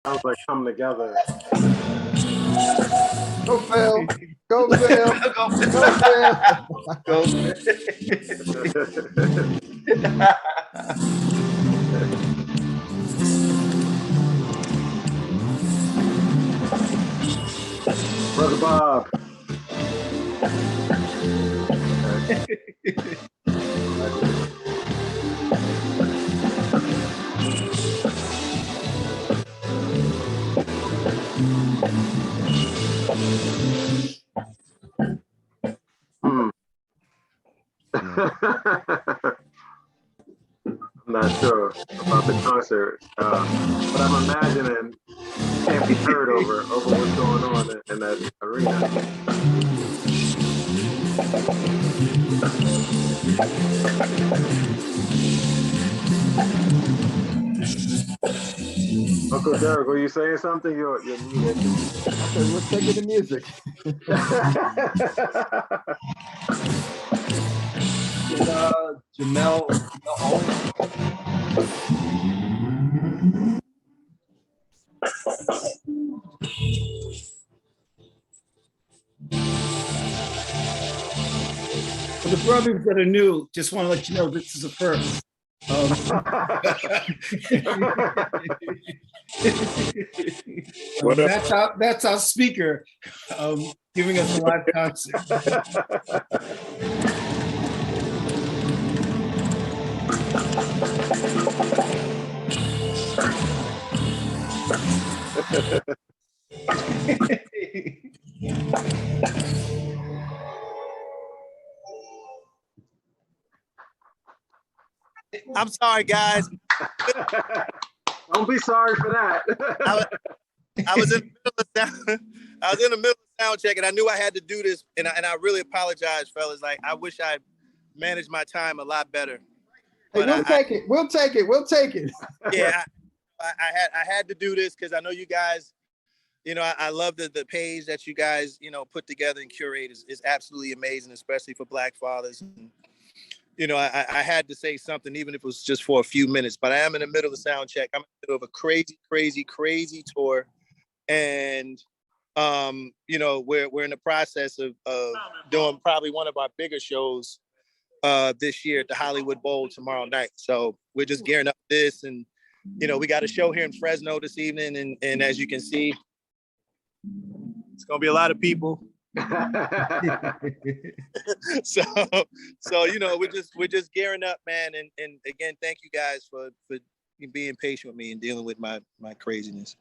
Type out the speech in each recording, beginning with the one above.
sounds like come together. Go Phil. Go Phil. Go Phil. Go. Brother Bob. I'm not sure about the concert, but I'm imagining it can't be heard over what's going on in that arena. Uncle Derek, were you saying something? You're muted. I said, we'll take it to music. Jamel Owens. For the brothers that are new, just want to let you know this is a first. That's our speaker giving us a live concert. I'm sorry, guys. Don't be sorry for that. I was in the middle of sound check, and I knew I had to do this, and I really apologize, fellas. Like, I wish I managed my time a lot better. Hey, we'll take it. We'll take it. Yeah, I had to do this because I know you guys. You know, I love the page that you guys put together and curate is absolutely amazing, especially for Black fathers. And, I had to say something, even if it was just for a few minutes. But I am in the middle of sound check. I'm in the middle of a crazy, crazy, crazy tour, and we're in the process of doing probably one of our bigger shows this year at the Hollywood Bowl tomorrow night. So we're just gearing up this, and we got a show here in Fresno this evening, and as you can see, it's gonna be a lot of people. so we're just gearing up, man, and again, thank you guys for being patient with me and dealing with my craziness.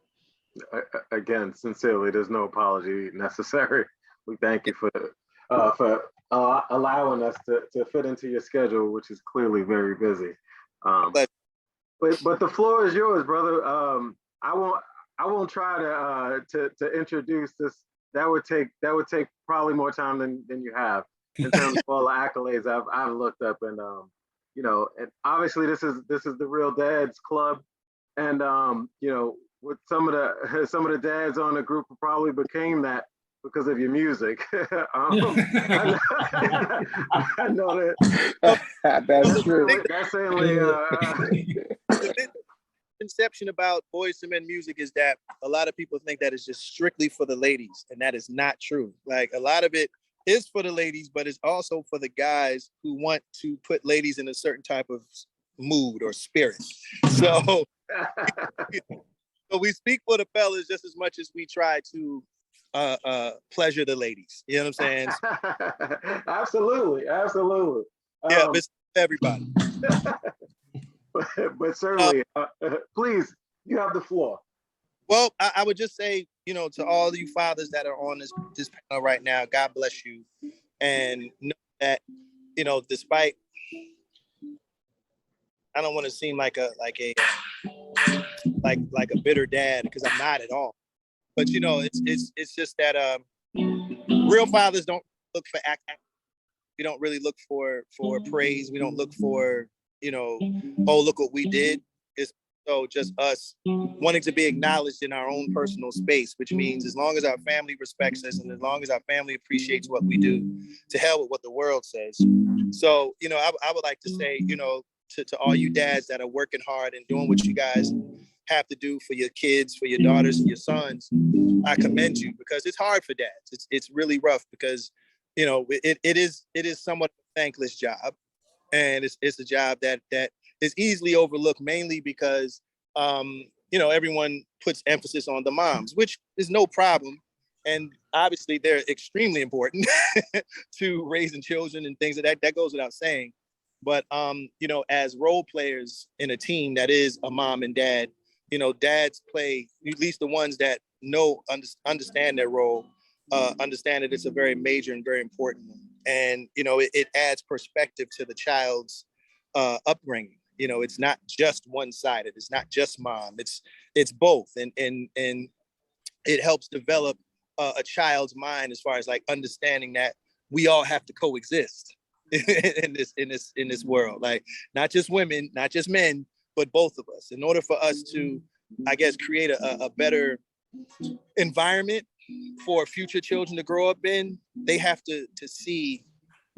Again, sincerely, there's no apology necessary. We thank you for allowing us to fit into your schedule, which is clearly very busy. But the floor is yours, brother. I won't try to introduce this. That would take probably more time than you have in terms of all the accolades I've looked up, and and obviously this is the Real Dads Club, and with some of the dads on the group who probably became that because of your music. I know that. That's true. That's certainly. The misconception about Boyz II Men music is that a lot of people think that it's just strictly for the ladies, and that is not true. Like, a lot of it is for the ladies, but it's also for the guys who want to put ladies in a certain type of mood or spirit. So, so we speak for the fellas just as much as we try to pleasure the ladies. You know what I'm saying? Absolutely. Yeah, it's everybody. But certainly, please, you have the floor. Well, I would just say, to all you fathers that are on this panel right now, God bless you, and know that, despite, I don't want to seem like a bitter dad, because I'm not at all. But it's just that real fathers don't look for act. We don't really look for praise. We don't look for oh, look what we did. It's just us wanting to be acknowledged in our own personal space, which means as long as our family respects us and as long as our family appreciates what we do, to hell with what the world says. So, I would like to say, to all you dads that are working hard and doing what you guys have to do for your kids, for your daughters and your sons, I commend you, because it's hard for dads. It's really rough because, you know, it is somewhat a thankless job, and it's a job that is easily overlooked, mainly because you know, everyone puts emphasis on the moms, which is no problem, and obviously they're extremely important to raising children and things that goes without saying. But you know, as role players in a team that is a mom and dad, you know, dads play, at least the ones that understand their role, understand that it's a very major and very important one. And you know, it adds perspective to the child's upbringing. You know, it's not just one-sided. It's not just mom. It's both, and it helps develop a child's mind as far as like understanding that we all have to coexist in this world. Like, not just women, not just men, but both of us. In order for us to, I guess, create a better environment for future children to grow up in, they have to see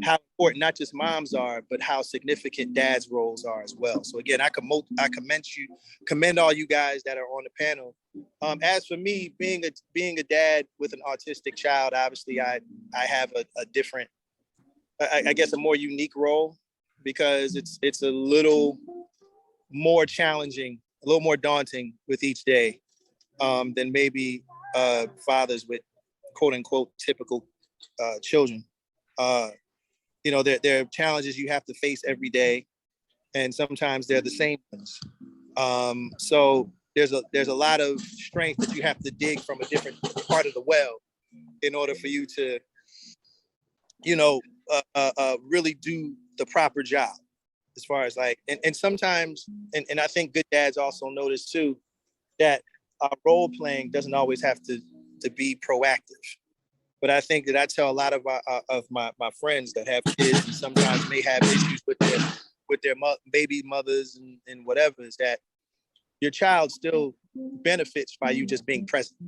how important not just moms are, but how significant dads' roles are as well. So again, I commend all you guys that are on the panel. As for me, being a dad with an autistic child, obviously I have a different, I guess, a more unique role, because it's a little more challenging, a little more daunting with each day than maybe fathers with quote unquote typical children. You know, there are challenges you have to face every day, and sometimes they're the same ones. So there's a lot of strength that you have to dig from a different part of the well in order for you to, you know, really do the proper job. As far as like, and sometimes, and I think good dads also notice too, that role playing doesn't always have to be proactive. But I think that I tell a lot of my friends that have kids and sometimes may have issues with their baby mothers and whatever, is that your child still benefits by you just being present.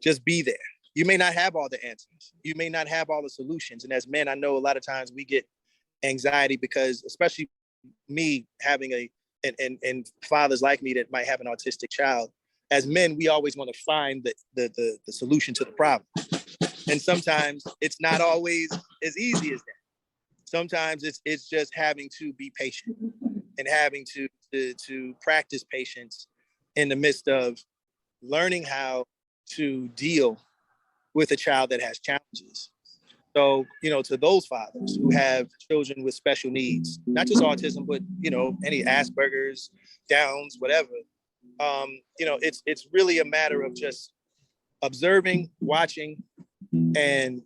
Just be there. You may not have all the answers. You may not have all the solutions. And as men, I know a lot of times we get anxiety because, especially me having and fathers like me that might have an autistic child, as men, we always want to find the solution to the problem. And sometimes it's not always as easy as that. Sometimes it's just having to be patient and having to practice patience in the midst of learning how to deal with a child that has challenges. So, you know, to those fathers who have children with special needs, not just autism, but, you know, any Asperger's, Downs, whatever, you know, it's really a matter of just observing, watching, and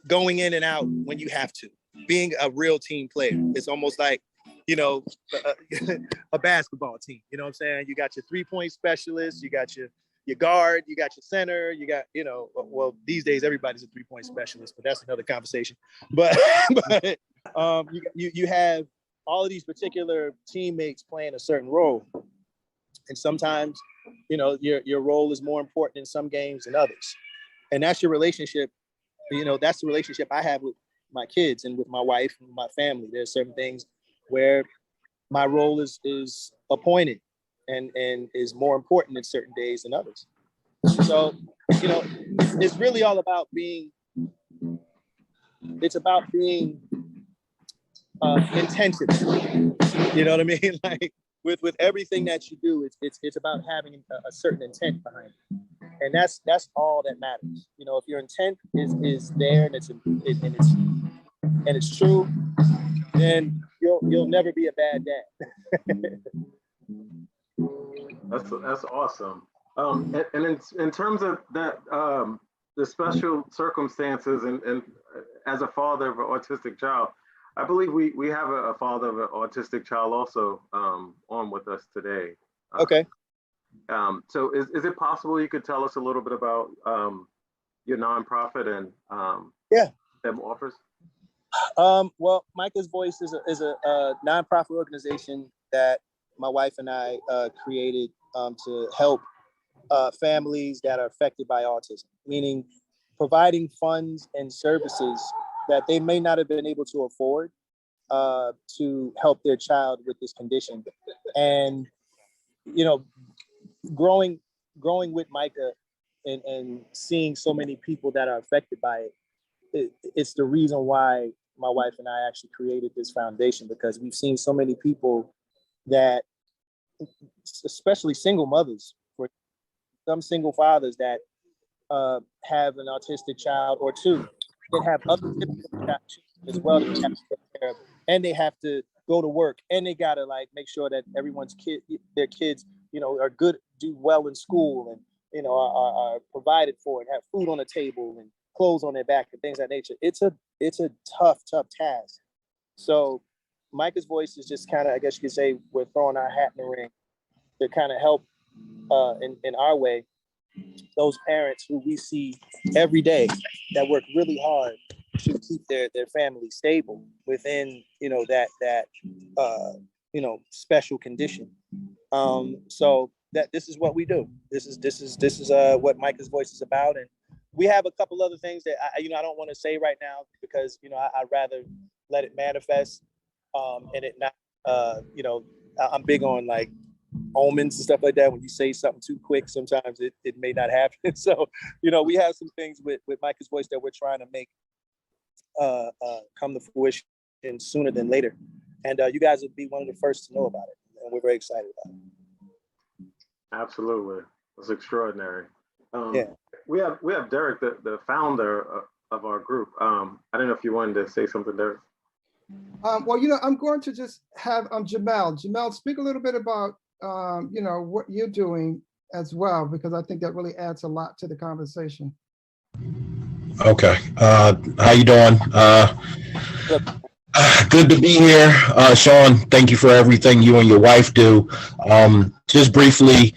going in and out when you have to, being a real team player. It's almost like, you know, a basketball team. You know what I'm saying? You got your 3-point specialist, you got your guard, you got your center, you got, you know, well, these days everybody's a 3-point specialist, but that's another conversation. But you have all of these particular teammates playing a certain role. And sometimes, you know, your role is more important in some games than others. And that's your relationship. You know, that's the relationship I have with my kids and with my wife and my family. There's certain things where my role is appointed and is more important in certain days than others. So, you know, it's really all about being, it's about being intentional. You know what I mean? Like with everything that you do, it's about having a certain intent behind it. And that's all that matters. You know, if your intent is there and it's true, then you'll never be a bad dad. That's awesome. And in terms of that, the special circumstances and as a father of an autistic child, I believe we have a father of an autistic child also on with us today. Okay. So is it possible you could tell us a little bit about your nonprofit and them offers? Well, Micah's Voice is a nonprofit organization that my wife and I created to help families that are affected by autism, meaning providing funds and services that they may not have been able to afford to help their child with this condition. And you know, growing with Micah and seeing so many people that are affected by it's the reason why my wife and I actually created this foundation, because we've seen so many people that, especially single mothers, for some single fathers that have an autistic child or two, that have other difficult as well that they have to take care of, and they have to go to work, and they gotta like make sure that their kids, you know, are good, do well in school, and you know are provided for, and have food on the table, and clothes on their back, and things of that nature. It's a tough task. So Micah's voice is just kind of, I guess you could say, we're throwing our hat in the ring to kind of help in our way those parents who we see every day that work really hard to keep their family stable within, you know, that you know, special condition. So that this is what we do. This is what Micah's voice is about. And we have a couple other things that I don't want to say right now, because you know I'd rather let it manifest, and it not you know, I'm big on like omens and stuff like that. When you say something too quick, sometimes it may not happen. So, you know, we have some things with Micah's voice that we're trying to make come to fruition sooner than later. And you guys would be one of the first to know about it. And we're very excited about it. Absolutely. It's extraordinary. Yeah. We have Derek, the founder of our group. I don't know if you wanted to say something, Derek. Well, you know, I'm going to just have Jamel. Jamel, speak a little bit about you know, what you're doing as well, because I think that really adds a lot to the conversation. Okay. How you doing? Good to be here. Shawn, thank you for everything you and your wife do. Just briefly,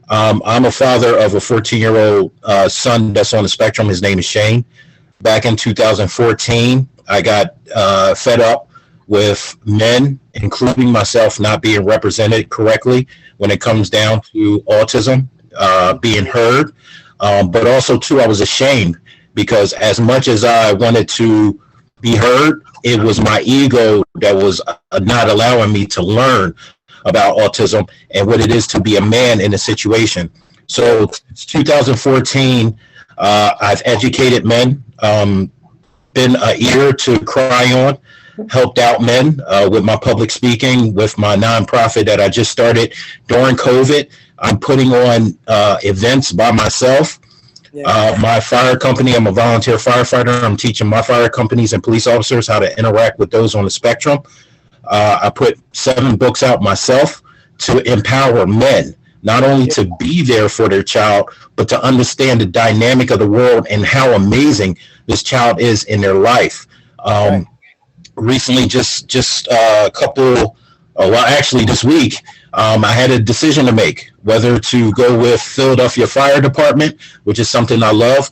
I'm a father of a 14-year-old son that's on the spectrum. His name is Shane. Back in 2014, I got fed up with men, including myself, not being represented correctly when it comes down to autism, being heard. But also, too, I was ashamed, because as much as I wanted to be heard, it was my ego that was not allowing me to learn about autism and what it is to be a man in a situation. So, 2014, I've educated men, been an ear to cry on, helped out men with my public speaking, with my nonprofit that I just started during COVID. I'm putting on events by myself. My fire company, I'm a volunteer firefighter. I'm teaching my fire companies and police officers how to interact with those on the spectrum. I put 7 books out myself to empower men, not only to be there for their child, but to understand the dynamic of the world and how amazing this child is in their life. Recently, just a couple, well, actually this week, I had a decision to make whether to go with Philadelphia Fire Department, which is something I love,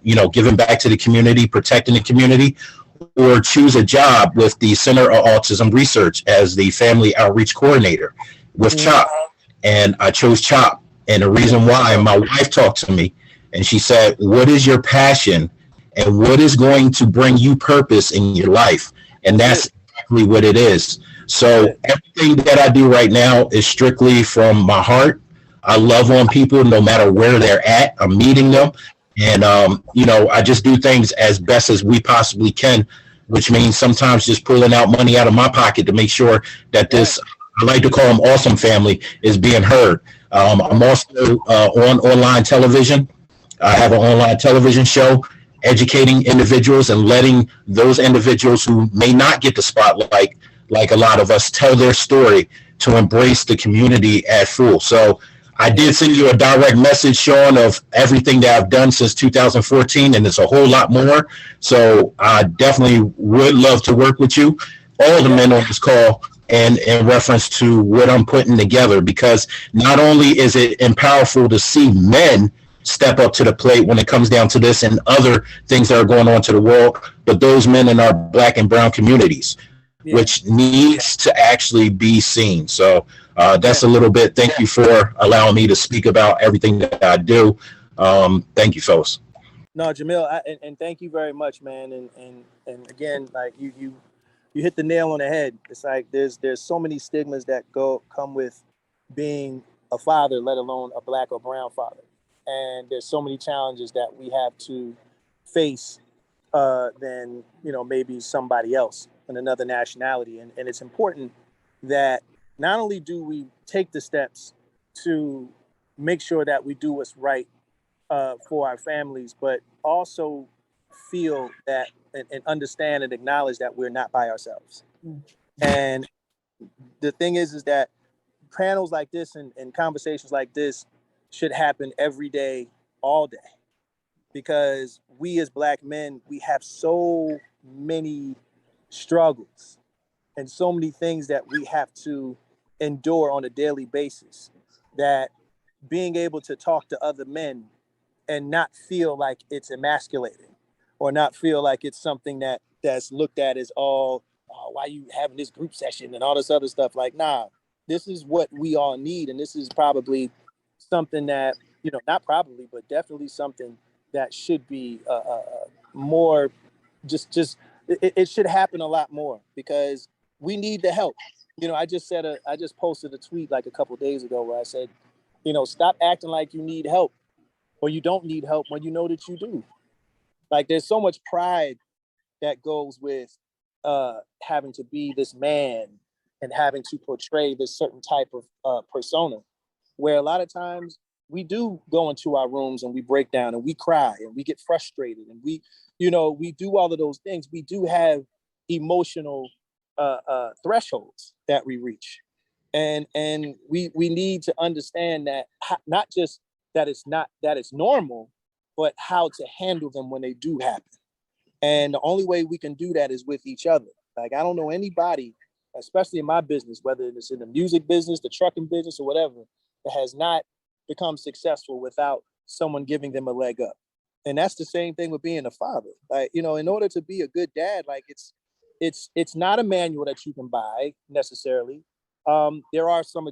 you know, giving back to the community, protecting the community, or choose a job with the Center of Autism Research as the Family Outreach Coordinator with CHOP. And I chose CHOP. And the reason why, my wife talked to me and she said, what is your passion and what is going to bring you purpose in your life? And that's exactly what it is. So everything that I do right now is strictly from my heart. I love on people no matter where they're at. I'm meeting them. And, you know, I just do things as best as we possibly can, which means sometimes just pulling out money out of my pocket to make sure that this, I like to call them awesome family, is being heard. I'm also on online television. I have an online television show educating individuals and letting those individuals who may not get the spotlight, like a lot of us, tell their story to embrace the community at full. So I did send you a direct message, Shawn, of everything that I've done since 2014, and it's a whole lot more. So I definitely would love to work with you, all the men on this call, and in reference to what I'm putting together, because not only is it powerful to see men step up to the plate when it comes down to this and other things that are going on to the world, but those men in our Black and brown communities, which needs to actually be seen. So that's a little bit. Thank you for allowing me to speak about everything that I do. Thank you, fellas. No, Jamil, and thank you very much, man. And again, like you hit the nail on the head. It's like there's so many stigmas that come with being a father, let alone a Black or brown father. And there's so many challenges that we have to face than, you know, maybe somebody else in another nationality. And it's important that not only do we take the steps to make sure that we do what's right for our families, but also feel that and understand and acknowledge that we're not by ourselves. And the thing is that panels like this and conversations like this should happen every day, all day, because we as Black men, we have so many struggles and so many things that we have to endure on a daily basis, that being able to talk to other men and not feel like it's emasculating or not feel like it's something that's looked at as all, oh, why you having this group session and all this other stuff. Like, nah, this is what we all need. And this is probably something that, you know, not probably, but definitely something that should be more it should happen a lot more, because we need the help. You know, I just posted a tweet like a couple of days ago where I said, you know, stop acting like you need help or you don't need help when you know that you do. Like, there's so much pride that goes with having to be this man and having to portray this certain type of persona, where a lot of times we do go into our rooms and we break down and we cry and we get frustrated and we do all of those things. We do have emotional thresholds that we reach. And we need to understand that, not just that it's normal, but how to handle them when they do happen. And the only way we can do that is with each other. Like, I don't know anybody, especially in my business, whether it's in the music business, the trucking business, or whatever, that has not become successful without someone giving them a leg up. And that's the same thing with being a father. Like, you know, in order to be a good dad, like, it's not a manual that you can buy necessarily. There are some,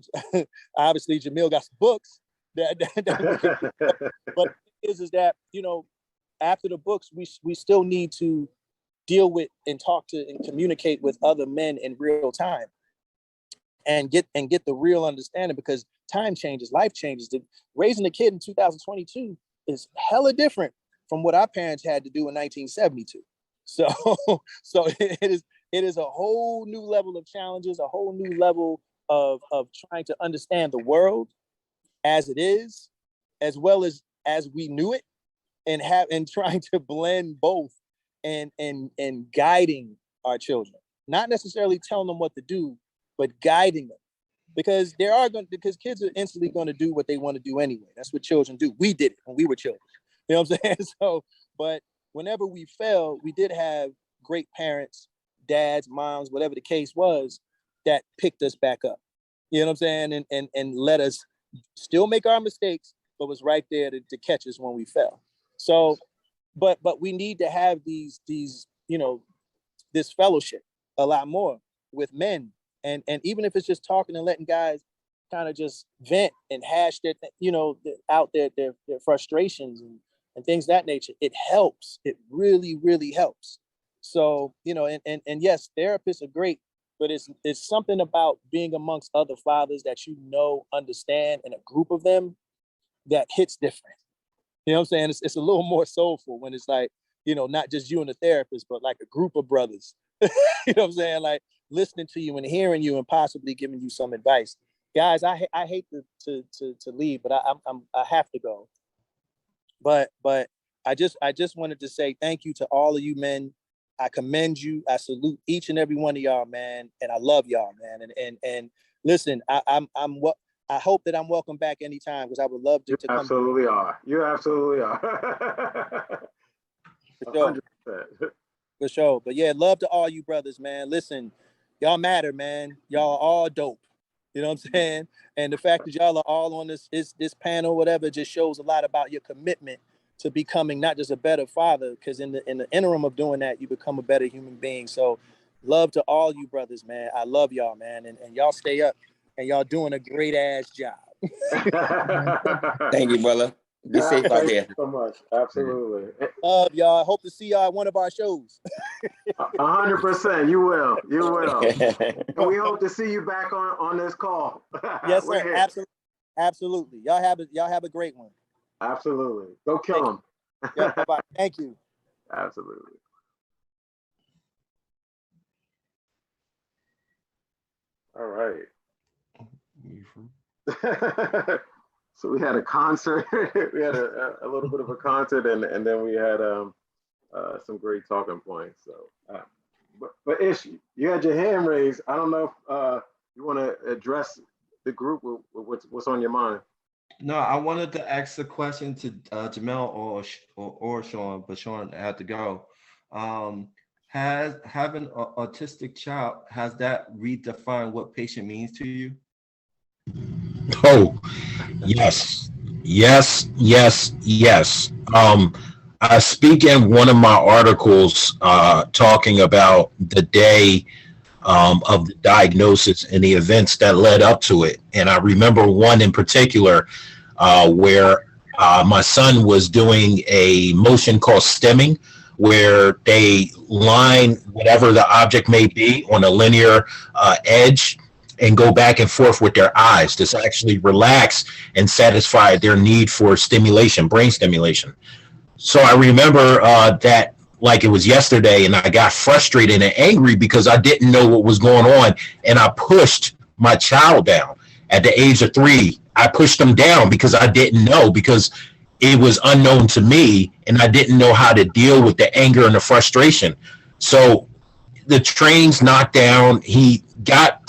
obviously Jamil got some books that we can, but is that, you know, after the books, we still need to deal with and talk to and communicate with other men in real time and get the real understanding, because time changes, life changes. Raising a kid in 2022 is hella different from what our parents had to do in 1972. So it is a whole new level of challenges, a whole new level of trying to understand the world as it is, as well as we knew it, and trying to blend both and guiding our children, not necessarily telling them what to do, but guiding them, because kids are instantly going to do what they want to do anyway. That's what children do. We did it when we were children. You know what I'm saying? So, but whenever we fell, we did have great parents, dads, moms, whatever the case was, that picked us back up. You know what I'm saying? And let us still make our mistakes, but was right there to catch us when we fell. So, but we need to have these, you know, this fellowship a lot more with men. And even if it's just talking and letting guys kind of just vent and hash their, you know, out their frustrations and things of that nature, it helps. It really, really helps. So, you know, and yes, therapists are great, but it's something about being amongst other fathers that, you know, understand, in a group of them, that hits different. You know what I'm saying? It's a little more soulful when it's like, you know, not just you and the therapist, but like a group of brothers. You know what I'm saying? Like, listening to you and hearing you and possibly giving you some advice. Guys, I hate to leave, but I have to go. But I just wanted to say thank you to all of you men. I commend you. I salute each and every one of y'all, man, and I love y'all, man. And listen, I hope that I'm welcome back anytime, because I would love to come. Absolutely are. You absolutely are. For sure. 100%. For sure. But yeah, love to all you brothers, man. Listen, y'all matter, man. Y'all are all dope. You know what I'm saying? And the fact that y'all are all on this panel, whatever, just shows a lot about your commitment to becoming not just a better father, because in the interim of doing that, you become a better human being. So love to all you brothers, man. I love y'all, man. And y'all stay up, and y'all doing a great ass job. Thank you, brother. Be safe out there. Thank you so much. Absolutely. Love y'all. Hope to see y'all at one of our shows. 100%. You will. You will. And we hope to see you back on this call. Yes, sir. Absolutely. Absolutely. Y'all have a great one. Absolutely. Go kill them. Yeah, bye-bye. Thank you. Absolutely. All right. So we had a concert. We had a little bit of a concert, and then we had some great talking points. So, but Ish, you had your hand raised. I don't know if you want to address the group with what's on your mind. No, I wanted to ask the question to Jamel or Shawn, but Shawn had to go. Has having an autistic child, has that redefined what patient means to you? Oh, yes, yes, yes, yes. I speak in one of my articles talking about the day of the diagnosis and the events that led up to it. And I remember one in particular where my son was doing a motion called stemming, where they line whatever the object may be on a linear edge and go back and forth with their eyes to actually relax and satisfy their need for stimulation, brain stimulation. So I remember that like it was yesterday, and I got frustrated and angry because I didn't know what was going on, and I pushed my child down. At the age of 3, I pushed him down because I didn't know, because it was unknown to me, and I didn't know how to deal with the anger and the frustration. So the train's knocked down. He got,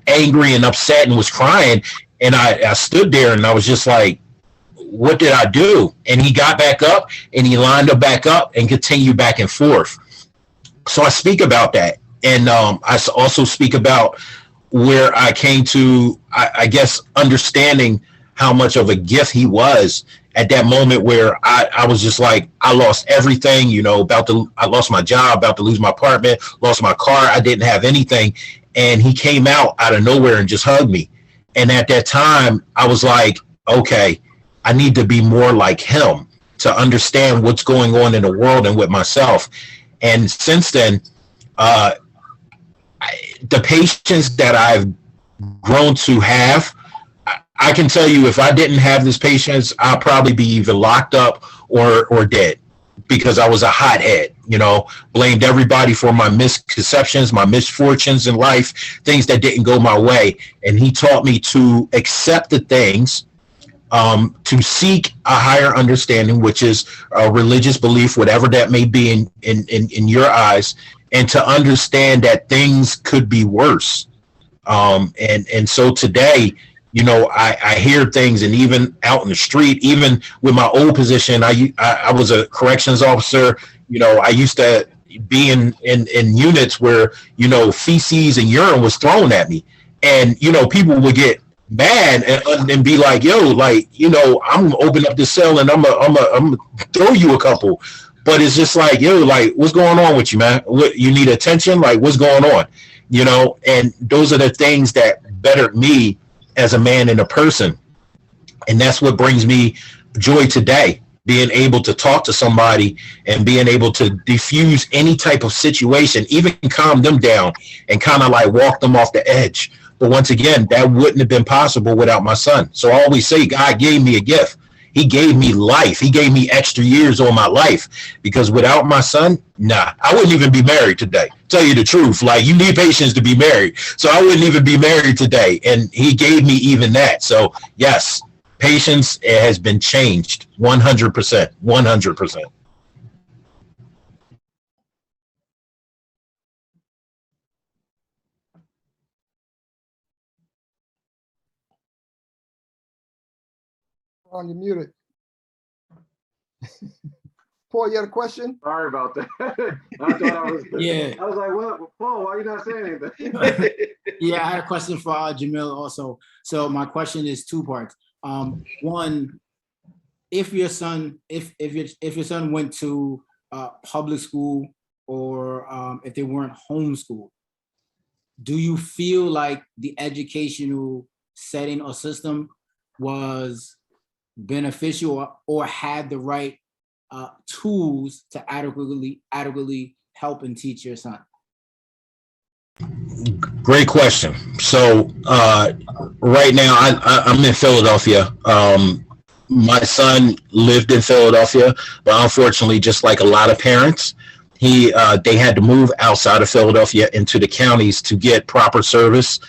angry and upset and was crying, and I stood there and I was just like, what did I do? And he got back up and he lined up back up and continued back and forth. So I speak about that. And I also speak about where I came to, I guess, understanding how much of a gift he was at that moment, where I was just like, I lost everything, I lost my job, about to lose my apartment, lost my car. I didn't have anything. And he came out of nowhere and just hugged me. And at that time, I was like, okay, I need to be more like him to understand what's going on in the world and with myself. And since then, the patience that I've grown to have, I can tell you, if I didn't have this patience, I'd probably be either locked up or dead, because I was a hothead, blamed everybody for my misconceptions, my misfortunes in life, things that didn't go my way. And he taught me to accept the things, to seek a higher understanding, which is a religious belief, whatever that may be in your eyes, and to understand that things could be worse. And so today, I hear things, and even out in the street, even with my old position, I was a corrections officer. I used to be in units where, feces and urine was thrown at me, and, people would get mad and be like, yo, like, I'm gonna open up the cell and I'm gonna throw you a couple. But it's just like, yo, like, what's going on with you, man? What, you need attention? Like, what's going on? And those are the things that bettered me as a man and a person. And that's what brings me joy today, being able to talk to somebody and being able to diffuse any type of situation, even calm them down and kind of like walk them off the edge. But once again, that wouldn't have been possible without my son. So I always say, God gave me a gift. He gave me life. He gave me extra years on my life, because without my son, I wouldn't even be married today. Tell you the truth, like, you need patience to be married. So I wouldn't even be married today. And he gave me even that. So yes, patience has been changed 100%, 100%. You're muted. Paul, you had a question? Sorry about that. I thought I was. Yeah. I was like, what, Paul? Why are you not saying anything? Yeah, I had a question for Jamil also. So my question is 2 parts. One, if your son went to public school, or if they weren't homeschooled, do you feel like the educational setting or system was beneficial, or had the right tools to adequately help and teach your son? Great question. So right now I'm in Philadelphia. My son lived in Philadelphia, but unfortunately, just like a lot of parents, they had to move outside of Philadelphia into the counties to get proper service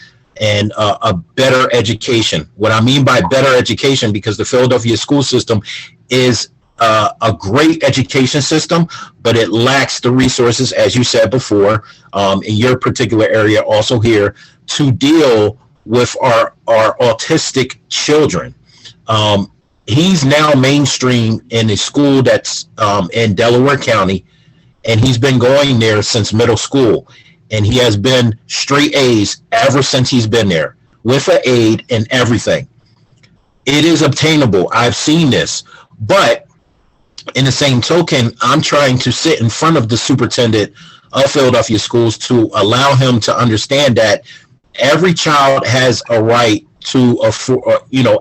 and a better education. What I mean by better education, because the Philadelphia school system is a great education system, but it lacks the resources, as you said before, in your particular area, also here, to deal with our autistic children. He's now mainstream in a school that's in Delaware County, and he's been going there since middle school. And he has been straight A's ever since he's been there, with an aid and everything. It is obtainable. I've seen this. But in the same token, I'm trying to sit in front of the superintendent of Philadelphia schools to allow him to understand that every child has a right to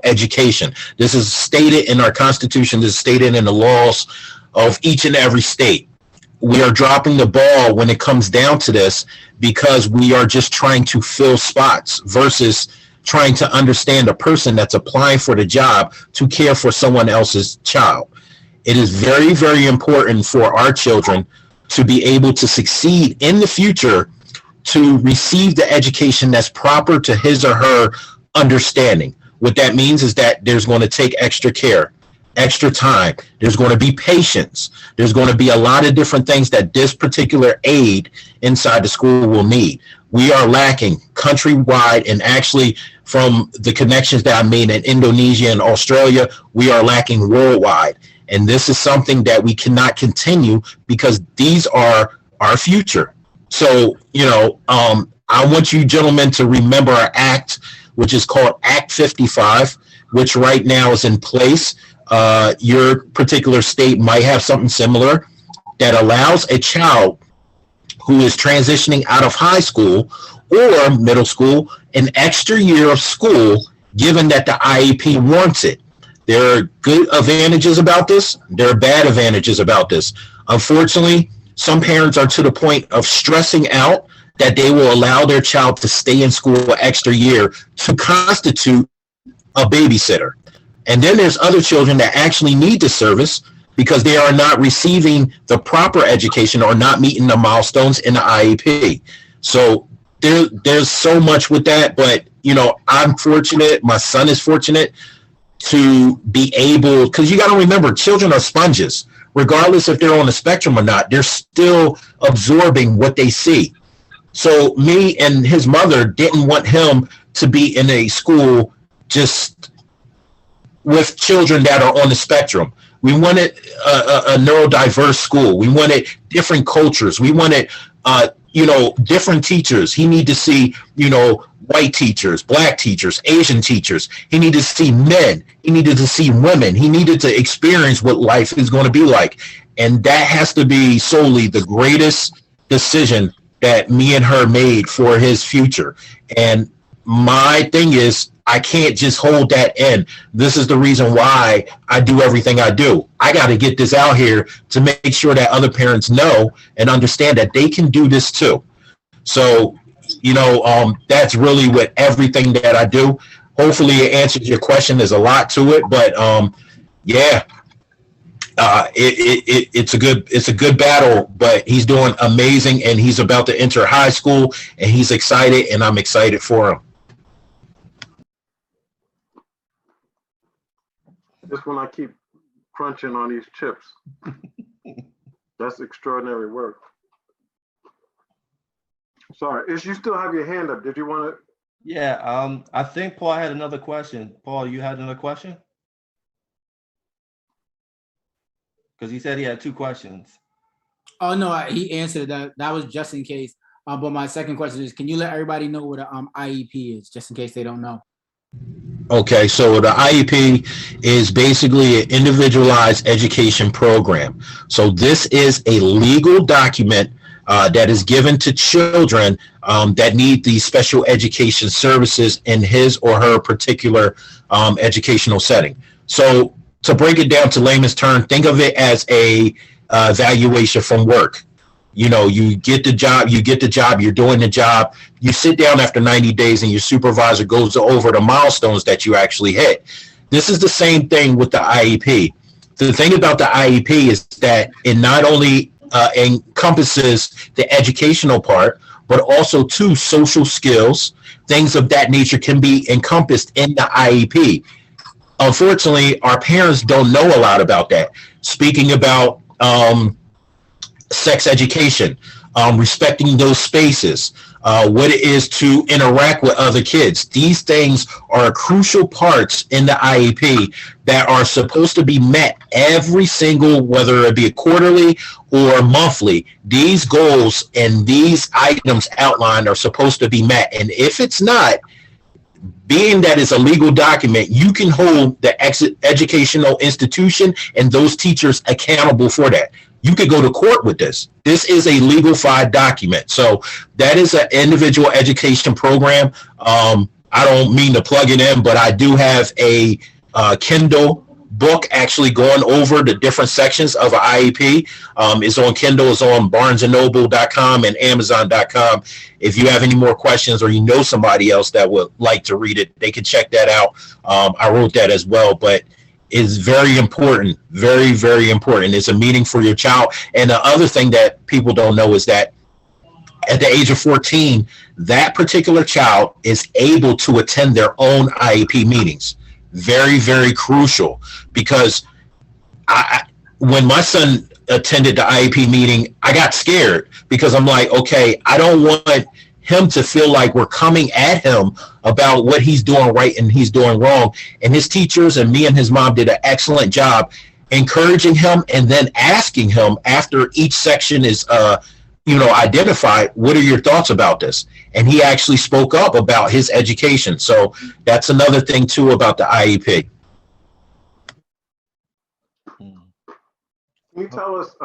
education. This is stated in our Constitution. This is stated in the laws of each and every state. We are dropping the ball when it comes down to this because we are just trying to fill spots versus trying to understand a person that's applying for the job to care for someone else's child. It is very, very important for our children to be able to succeed in the future, to receive the education that's proper to his or her understanding. What that means is that there's going to take extra care, extra time. There's going to be patience. There's going to be a lot of different things that this particular aid inside the school will need. We are lacking countrywide, and actually from the connections that I made in Indonesia and Australia, we are lacking worldwide. And this is something that we cannot continue because these are our future. So, I want you gentlemen to remember our act, which is called Act 55, which right now is in place. Your particular state might have something similar that allows a child who is transitioning out of high school or middle school an extra year of school, given that the IEP wants it. There are good advantages about this. There are bad advantages about this. Unfortunately, some parents are to the point of stressing out that they will allow their child to stay in school an extra year to constitute a babysitter. And then there's other children that actually need the service because they are not receiving the proper education or not meeting the milestones in the IEP. So there's so much with that, but I'm fortunate, my son is fortunate to be able, because you got to remember, children are sponges. Regardless if they're on the spectrum or not, they're still absorbing what they see. So me and his mother didn't want him to be in a school just with children that are on the spectrum. We wanted a neurodiverse school. We wanted different cultures. We wanted, different teachers. He needed to see, white teachers, black teachers, Asian teachers. He needed to see men. He needed to see women. He needed to experience what life is going to be like. And that has to be solely the greatest decision that me and her made for his future. And my thing is, I can't just hold that in. This is the reason why I do everything I do. I got to get this out here to make sure that other parents know and understand that they can do this too. So, that's really what everything that I do. Hopefully it answers your question. There's a lot to it, but it's a good battle, but he's doing amazing, and he's about to enter high school, and he's excited, and I'm excited for him. Just when I keep crunching on these chips. That's extraordinary work. Sorry, you still have your hand up. Did you want to? Yeah, I think Paul had another question. Paul, you had another question? Because he said he had two questions. Oh, no, he answered that. That was just in case. But my second question is, can you let everybody know what an IEP is, just in case they don't know? Okay, so the IEP is basically an individualized education program. So this is a legal document that is given to children that need these special education services in his or her particular educational setting. So to break it down to layman's term, think of it as a evaluation from work. You know, you get the job, you're doing the job. You sit down after 90 days and your supervisor goes over the milestones that you actually hit. This is the same thing with the IEP. The thing about the IEP is that it not only encompasses the educational part, but also too social skills, things of that nature can be encompassed in the IEP. Unfortunately, our parents don't know a lot about that. Speaking about sex education, respecting those spaces, what it is to interact with other kids. These things are crucial parts in the IEP that are supposed to be met every single, whether it be quarterly or monthly. These goals and these items outlined are supposed to be met. And if it's not, being that it's a legal document, you can hold the educational institution and those teachers accountable for that. You could go to court with this. This is a legal-fied document. So that is an individual education program. I don't mean to plug it in, but I do have a Kindle book actually going over the different sections of an IEP. It's on Kindle, it's on barnesandnoble.com and amazon.com. If you have any more questions or you know somebody else that would like to read it, they can check that out. I wrote that as well, but it's very important, very, very important. It's a meeting for your child. And the other thing that people don't know is that at the age of 14, that particular child is able to attend their own IEP meetings. Very, very crucial, because when my son attended the IEP meeting, I got scared because I'm like, okay, I don't want him to feel like we're coming at him about what he's doing right and he's doing wrong. And his teachers and me and his mom did an excellent job encouraging him and then asking him after each section is identified, what are your thoughts about this? And he actually spoke up about his education. So that's another thing too about the IEP. Can you tell us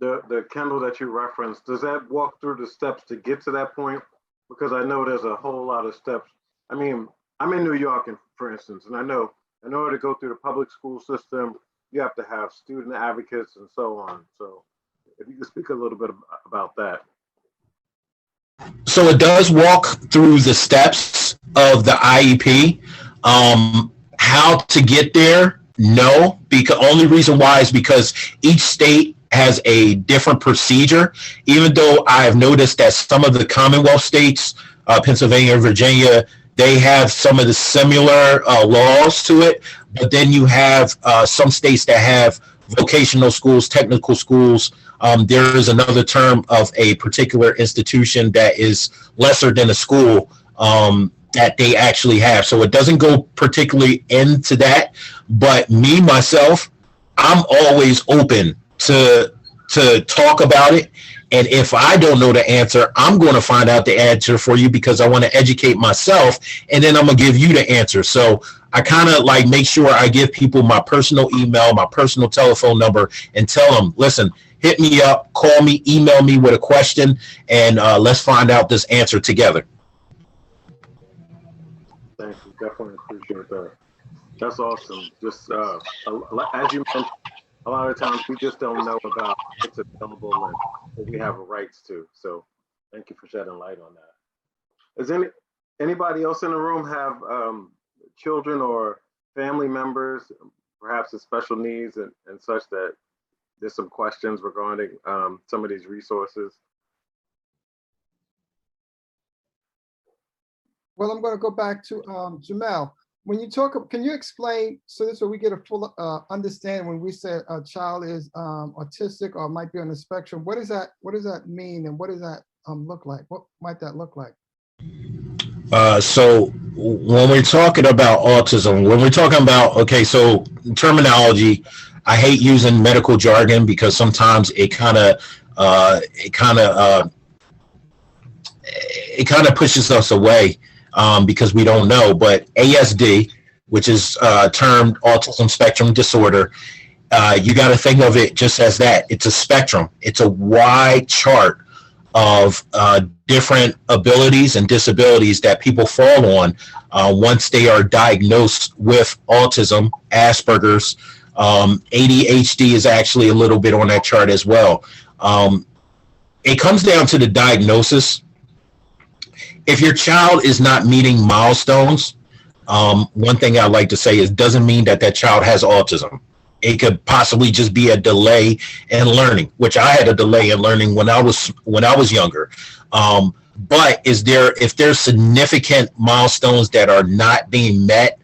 the Kindle that you referenced, does that walk through the steps to get to that point? Because I know there's a whole lot of steps. I mean, I'm in New York, for instance, and I know in order to go through the public school system, you have to have student advocates and so on. So if you could speak a little bit about that. So it does walk through the steps of the IEP. How to get there? No, because only reason why is because each state has a different procedure. Even though I have noticed that some of the Commonwealth states, Pennsylvania, Virginia, they have some of the similar laws to it. But then you have some states that have vocational schools, technical schools. There is another term of a particular institution that is lesser than a school that they actually have. So it doesn't go particularly into that. But me, myself, I'm always open to talk about it. And if I don't know the answer, I'm going to find out the answer for you because I want to educate myself. And then I'm going to give you the answer. So I kind of like make sure I give people my personal email, my personal telephone number, and tell them, listen, hit me up, call me, email me with a question, and let's find out this answer together. Thank you. Definitely appreciate that. That's awesome. Just as you mentioned, a lot of times we just don't know about what's available and what we have rights to. So thank you for shedding light on that. Does anybody else in the room have children or family members, perhaps with special needs and such, that there's some questions regarding some of these resources? Well, I'm going to go back to Jamel. When you talk, can you explain, so this way we get a full understanding when we say a child is autistic or might be on the spectrum, what does that mean, and what does that look like? What might that look like? So when we're talking about autism, when we're talking about, okay, so terminology, I hate using medical jargon because sometimes it kind of pushes us away because we don't know. But ASD, which is termed autism spectrum disorder, you got to think of it just as that. It's a spectrum. It's a wide chart of different abilities and disabilities that people fall on once they are diagnosed with autism, Asperger's. ADHD is actually a little bit on that chart as well. it comes down to the diagnosis. If your child is not meeting milestones, one thing I like to say is doesn't mean that that child has autism. It could possibly just be a delay in learning, which I had a delay in learning when I was younger. But if there's significant milestones that are not being met,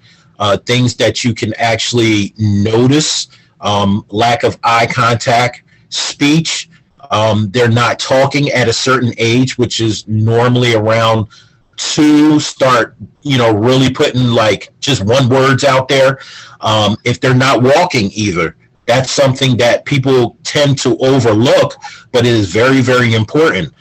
things that you can actually notice, lack of eye contact, speech, they're not talking at a certain age, which is normally around 2, start, really putting like just one words out there. If they're not walking either, that's something that people tend to overlook, but it is very, very important.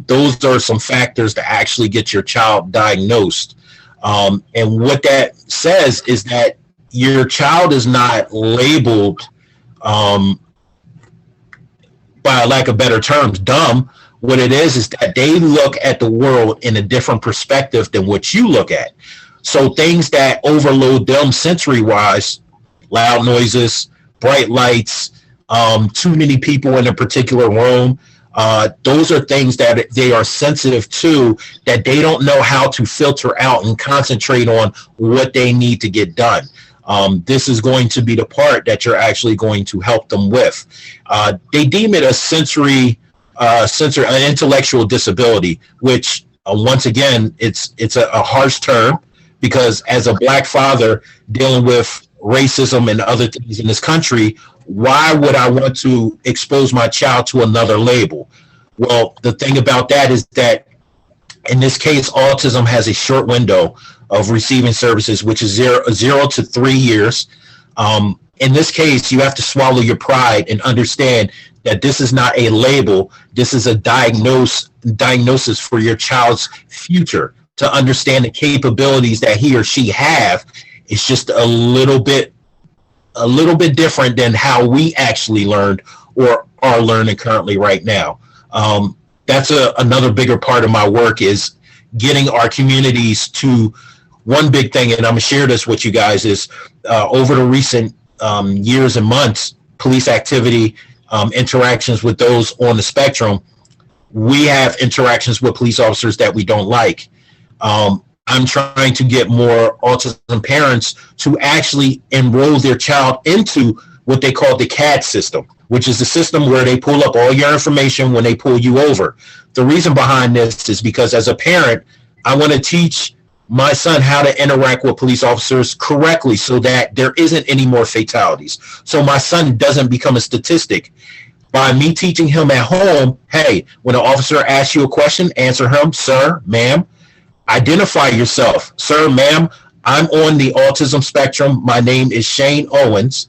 Those are some factors to actually get your child diagnosed. And what that says is that your child is not labeled, by lack of better terms, dumb. What it is that they look at the world in a different perspective than what you look at. So things that overload them sensory-wise, loud noises, bright lights, too many people in a particular room, those are things that they are sensitive to, that they don't know how to filter out and concentrate on what they need to get done. This is going to be the part that you're actually going to help them with. They deem it a an intellectual disability, which once again, it's a harsh term, because as a Black father dealing with racism and other things in this country, why would I want to expose my child to another label? Well, the thing about that is that in this case, autism has a short window of receiving services, which is 0 to 3 years. In this case, you have to swallow your pride and understand that this is not a label. This is a diagnosis for your child's future, to understand the capabilities that he or she have. It's just a little bit different than how we actually learned or are learning currently right now. That's another bigger part of my work, is getting our communities to one big thing. And I'm gonna share this with you guys, is over the recent years and months, police activity, interactions with those on the spectrum, we have interactions with police officers that we don't like. I'm trying to get more autism parents to actually enroll their child into what they call the CAD system, which is the system where they pull up all your information when they pull you over. The reason behind this is because as a parent, I want to teach my son how to interact with police officers correctly so that there isn't any more fatalities. So my son doesn't become a statistic. By me teaching him at home, hey, when an officer asks you a question, answer him, sir, ma'am. Identify yourself. Sir, ma'am, I'm on the autism spectrum. My name is Shane Owens.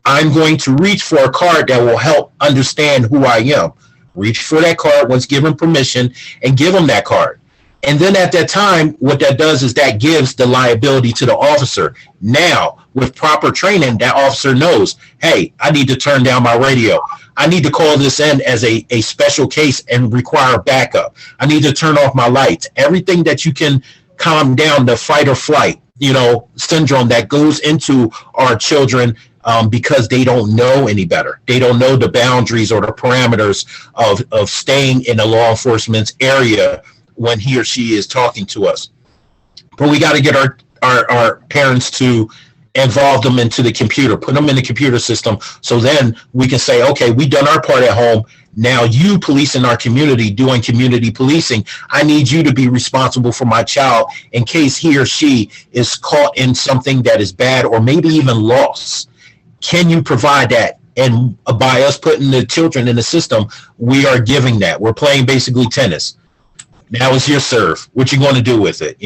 I'm going to reach for a card that will help understand who I am. Reach for that card once given permission and give him that card. And then at that time, what that does is that gives the liability to the officer. Now, with proper training, that officer knows, hey, I need to turn down my radio. I need to call this in as a special case and require backup. I need to turn off my lights. Everything that you can calm down the fight or flight, syndrome that goes into our children because they don't know any better. They don't know the boundaries or the parameters of staying in a law enforcement's area when he or she is talking to us. But we got to get our parents to involve them into the computer, put them in the computer system, so then we can say, okay, we done our part at home. Now you police in our community, doing community policing. I need you to be responsible for my child in case he or she is caught in something that is bad or maybe even lost. Can you provide that? And by us putting the children in the system, we are giving that. We're playing basically tennis. Now it's your serve. What you going to do with it?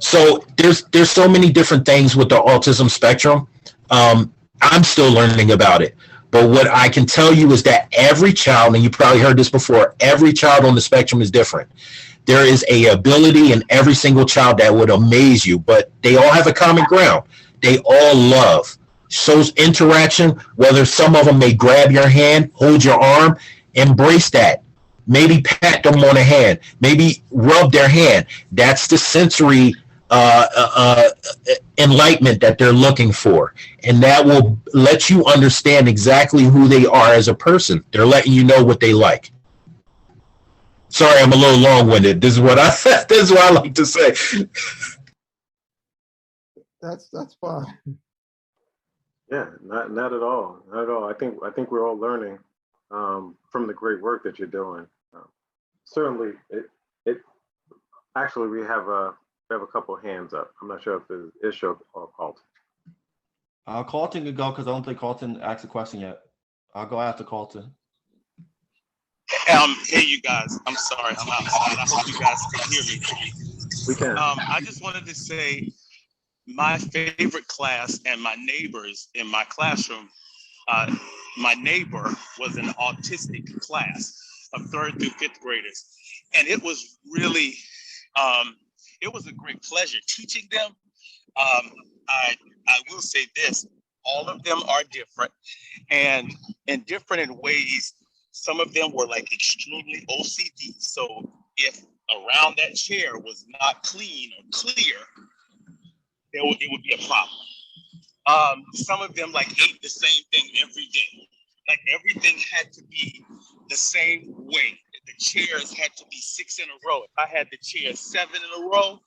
So there's so many different things with the autism spectrum. I'm still learning about it. But what I can tell you is that every child, and you probably heard this before, every child on the spectrum is different. There is a ability in every single child that would amaze you, but they all have a common ground. They all love. Shows interaction, whether some of them may grab your hand, hold your arm, embrace that. Maybe pat them on the hand, maybe rub their hand. That's the sensory enlightenment that they're looking for. And that will let you understand exactly who they are as a person. They're letting you know what they like. Sorry, I'm a little long-winded. This is what I like to say. That's fine. Yeah, not at all. Not at all. I think we're all learning from the great work that you're doing. Certainly, it actually we have a couple of hands up. I'm not sure if it's Isha or Carlton. Carlton can go because I don't think Carlton asked a question yet. I'll go after Carlton. Hey, you guys. I'm sorry. I'm outside. I hope you guys can hear me. We can. I just wanted to say my favorite class and my neighbors in my classroom, my neighbor was an autistic class of 3rd through 5th graders. And it was really, it was a great pleasure teaching them. I will say this, all of them are different and different in ways. Some of them were like extremely OCD. So if around that chair was not clean or clear, it would be a problem. Some of them like ate the same thing every day. Like everything had to be the same way. The chairs had to be 6 in a row. If I had the chair 7 in a row,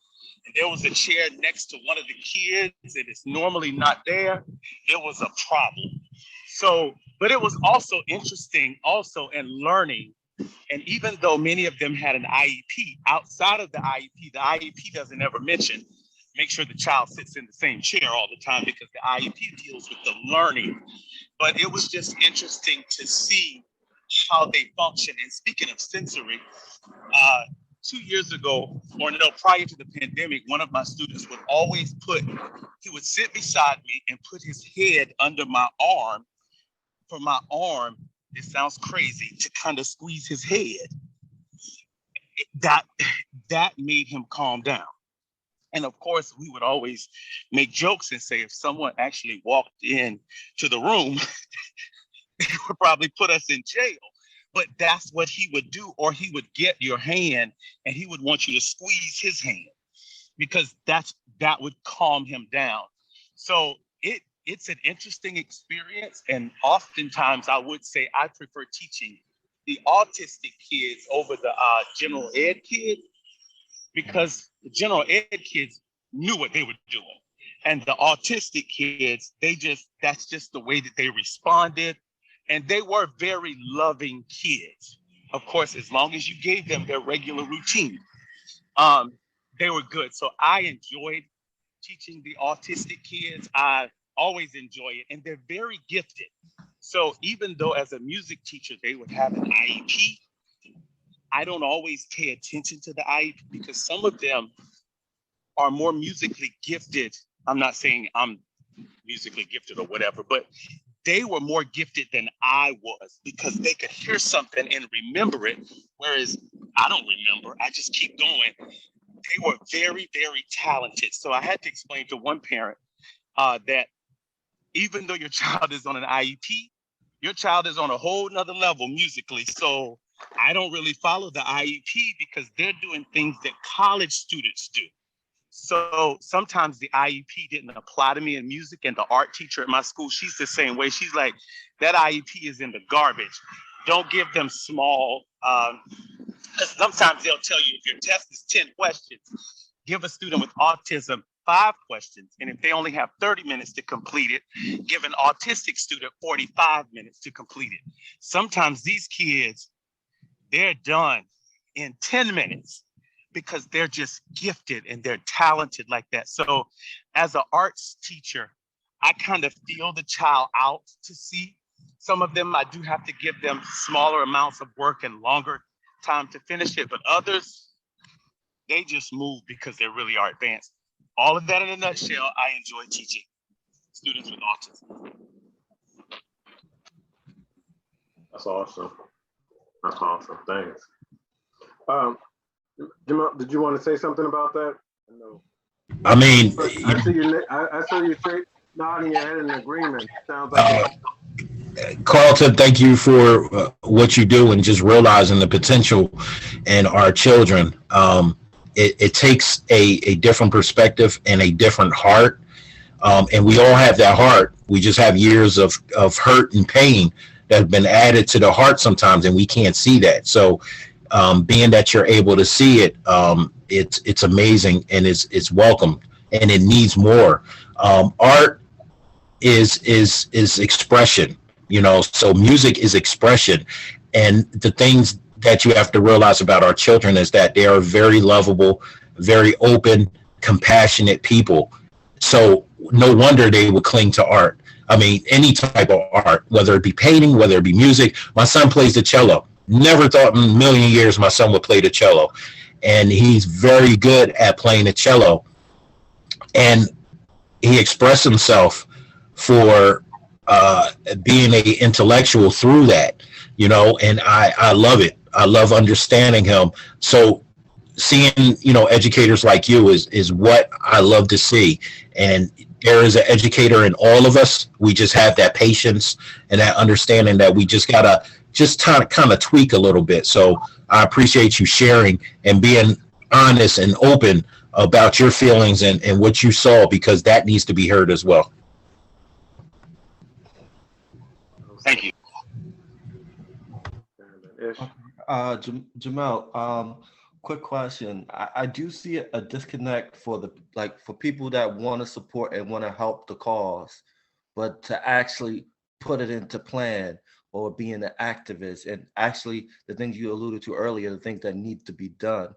and there was a chair next to one of the kids and it's normally not there, it was a problem. So, but it was also interesting also in learning. And even though many of them had an IEP, outside of the IEP doesn't ever mention, make sure the child sits in the same chair all the time because the IEP deals with the learning. But it was just interesting to see how they function. And speaking of sensory, 2 years ago, or no, prior to the pandemic, one of my students would always he would sit beside me and put his head under my arm for my arm, it sounds crazy, to kind of squeeze his head. That made him calm down. And of course, we would always make jokes and say, if someone actually walked in to the room, they would probably put us in jail. But that's what he would do, or he would get your hand and he would want you to squeeze his hand because that would calm him down. So it's an interesting experience. And oftentimes I would say I prefer teaching the autistic kids over the general ed kids, because the general ed kids knew what they were doing. And the autistic kids, that's just the way that they responded. And they were very loving kids. Of course, as long as you gave them their regular routine, they were good. So I enjoyed teaching the autistic kids. I always enjoy it. And they're very gifted. So even though as a music teacher, they would have an IEP, I don't always pay attention to the IEP because some of them are more musically gifted. I'm not saying I'm musically gifted or whatever, but they were more gifted than I was because they could hear something and remember it, whereas I don't remember. I just keep going. They were very, very talented. So I had to explain to one parent that even though your child is on an IEP, your child is on a whole nother level musically. So I don't really follow the IEP because they're doing things that college students do. So sometimes the IEP didn't apply to me in music, and the art teacher at my school, she's the same way. She's like, that IEP is in the garbage. Don't give them small, sometimes they'll tell you if your test is 10 questions, give a student with autism 5 questions. And if they only have 30 minutes to complete it, give an autistic student 45 minutes to complete it. Sometimes these kids, they're done in 10 minutes because they're just gifted and they're talented like that. So as an arts teacher, I kind of feel the child out to see. Some of them, I do have to give them smaller amounts of work and longer time to finish it, but others, they just move because they really are advanced. All of that in a nutshell, I enjoy teaching students with autism. That's awesome. That's awesome. Thanks. Jamal, did you want to say something about that? No. I mean, I saw you nodding your head in agreement. Sounds like Carlton, thank you for what you do and just realizing the potential in our children. it takes a different perspective and a different heart. And we all have that heart. We just have years of hurt and pain that have been added to the heart sometimes, and we can't see that. So being that you're able to see it, it's amazing, and it's welcome, and it needs more. Art is expression, so music is expression. And the things that you have to realize about our children is that they are very lovable, very open, compassionate people. So no wonder they would cling to art. I mean, any type of art, whether it be painting, whether it be music. My son plays the cello. Never thought in a million years my son would play the cello. And he's very good at playing the cello. And he expressed himself for being an intellectual through that, and I love it. I love understanding him. So seeing, educators like you is what I love to see. And there is an educator in all of us. We just have that patience and that understanding that we just gotta kind of tweak a little bit. So I appreciate you sharing and being honest and open about your feelings and what you saw, because that needs to be heard as well. Thank you. Jamel, quick question. I do see a disconnect for people that want to support and want to help the cause, but to actually put it into plan or being an activist and actually the things you alluded to earlier, the things that need to be done.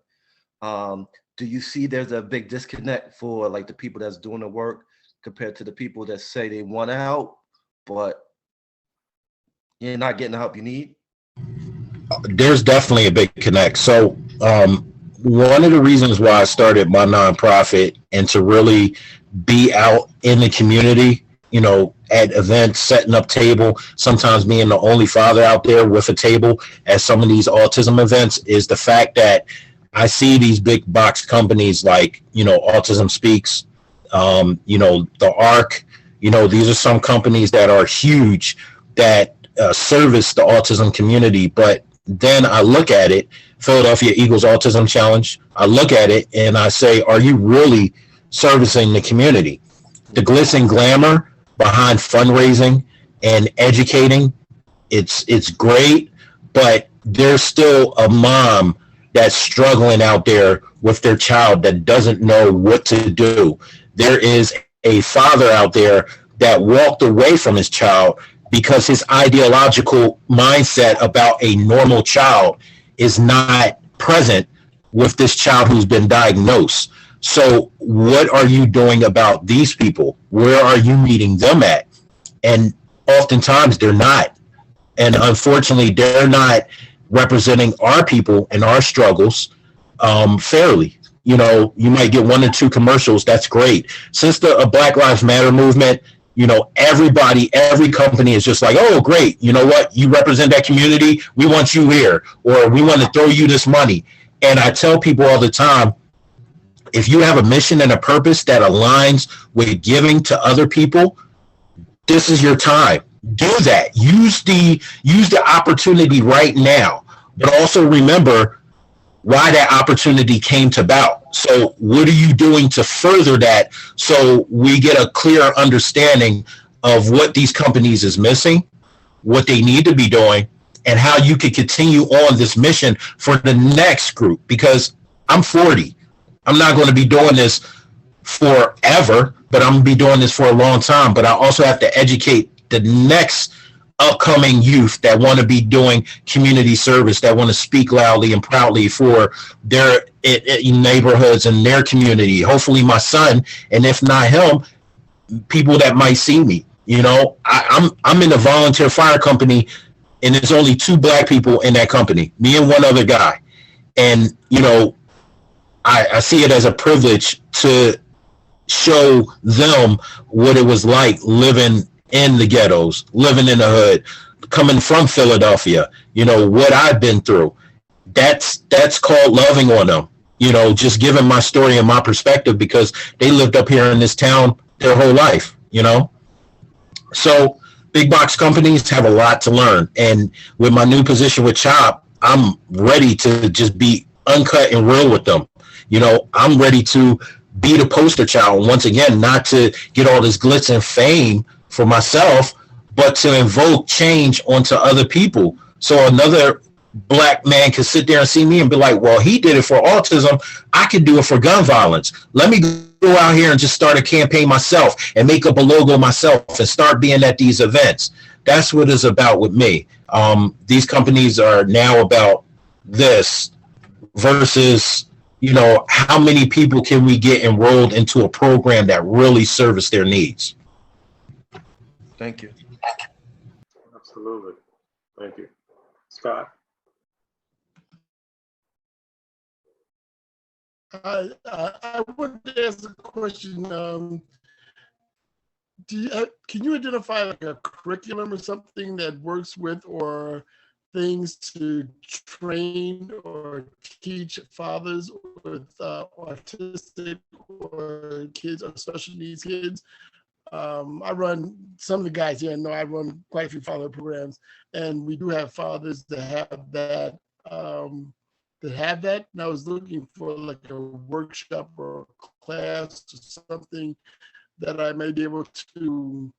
Do you see there's a big disconnect for the people that's doing the work compared to the people that say they want to help, but you're not getting the help you need? There's definitely a big connect. So one of the reasons why I started my nonprofit and to really be out in the community, at events, setting up table, sometimes being the only father out there with a table at some of these autism events, is the fact that I see these big box companies like, Autism Speaks, the ARC, these are some companies that are huge that service the autism community. But then I look at it, Philadelphia Eagles Autism Challenge, I look at it and I say, are you really servicing the community? The glitz and glamour behind fundraising and educating, it's great, but there's still a mom that's struggling out there with their child that doesn't know what to do. There is a father out there that walked away from his child because his ideological mindset about a normal child is not present with this child who's been diagnosed. So what are you doing about these people? Where are you meeting them at? And oftentimes they're not. And unfortunately, they're not representing our people and our struggles fairly. You might get 1 or 2 commercials. That's great. Since the Black Lives Matter movement, every company is just like, oh, great. You know what? You represent that community. We want you here, or we want to throw you this money. And I tell people all the time, if you have a mission and a purpose that aligns with giving to other people, this is your time. Do that. Use the opportunity right now, but also remember why that opportunity came about. So what are you doing to further that, so we get a clear understanding of what these companies is missing, what they need to be doing, and how you can continue on this mission for the next group? Because I'm 40. I'm not going to be doing this forever, but I'm going to be doing this for a long time. But I also have to educate the next upcoming youth that want to be doing community service, that want to speak loudly and proudly for their neighborhoods and their community. Hopefully my son, and if not him, people that might see me. I'm in a volunteer fire company, and there's only 2 Black people in that company, me and one other guy. And, I see it as a privilege to show them what it was like living in the ghettos, living in the hood, coming from Philadelphia, what I've been through. That's called loving on them, just giving my story and my perspective, because they lived up here in this town their whole life, So big box companies have a lot to learn. And with my new position with CHOP, I'm ready to just be uncut and real with them. I'm ready to be the poster child. Once again, not to get all this glitz and fame for myself, but to invoke change onto other people. So another Black man can sit there and see me and be like, well, he did it for autism. I could do it for gun violence. Let me go out here and just start a campaign myself and make up a logo myself and start being at these events. That's what it's about with me. These companies are now about this versus, how many people can we get enrolled into a program that really service their needs? Thank you. Absolutely. Thank you. Scott? I would ask a question. Can you identify like a curriculum or something that works with or things to train or teach fathers with autistic or kids or special needs kids? I run, some of the guys here know I run quite a few father programs, and we do have fathers that have that. And I was looking for like a workshop or a class or something that I may be able to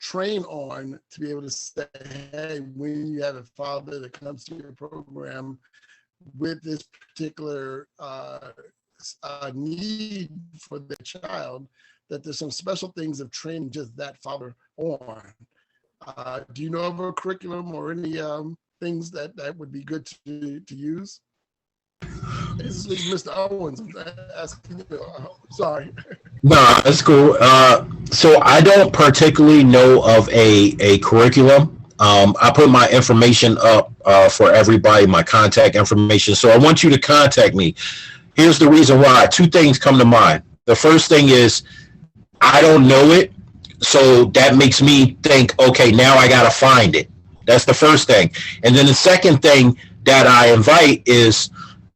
train on to be able to say, hey, when you have a father that comes to your program with this particular need for the child, that there's some special things of training just that father on. Do you know of a curriculum or any things that would be good to use? This is Mr. Owens. I'm asking you. Sorry. No, that's cool. So I don't particularly know of a curriculum. I put my information up for everybody, my contact information. So I want you to contact me. Here's the reason why. Two things come to mind. The first thing is I don't know it. So that makes me think, okay, now I got to find it. That's the first thing. And then the second thing that I invite is,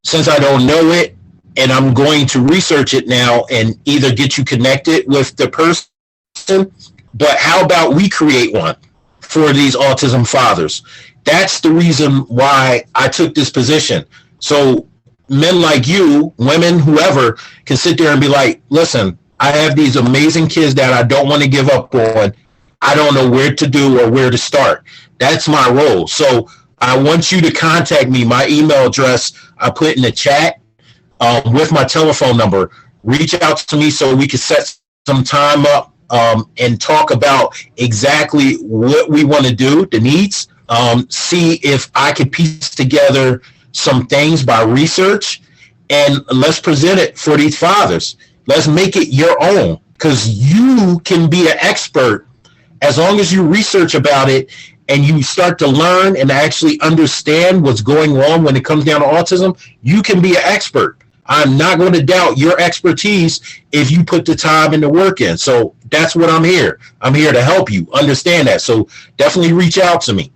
since I don't know it, and I'm going to research it now and either get you connected with the person, but how about we create one for these autism fathers? That's the reason why I took this position. So men like you, women, whoever, can sit there and be like, listen, I have these amazing kids that I don't want to give up on. I don't know where to do or where to start. That's my role. So I want you to contact me. My email address I put in the chat with my telephone number. Reach out to me so we can set some time up and talk about exactly what we want to do, the needs. See if I can piece together some things by research, and let's present it for these fathers. Let's make it your own, because you can be an expert as long as you research about it and you start to learn and actually understand what's going on when it comes down to autism. You can be an expert. I'm not going to doubt your expertise if you put the time and the work in. So that's what I'm here. I'm here to help you understand that. So definitely reach out to me.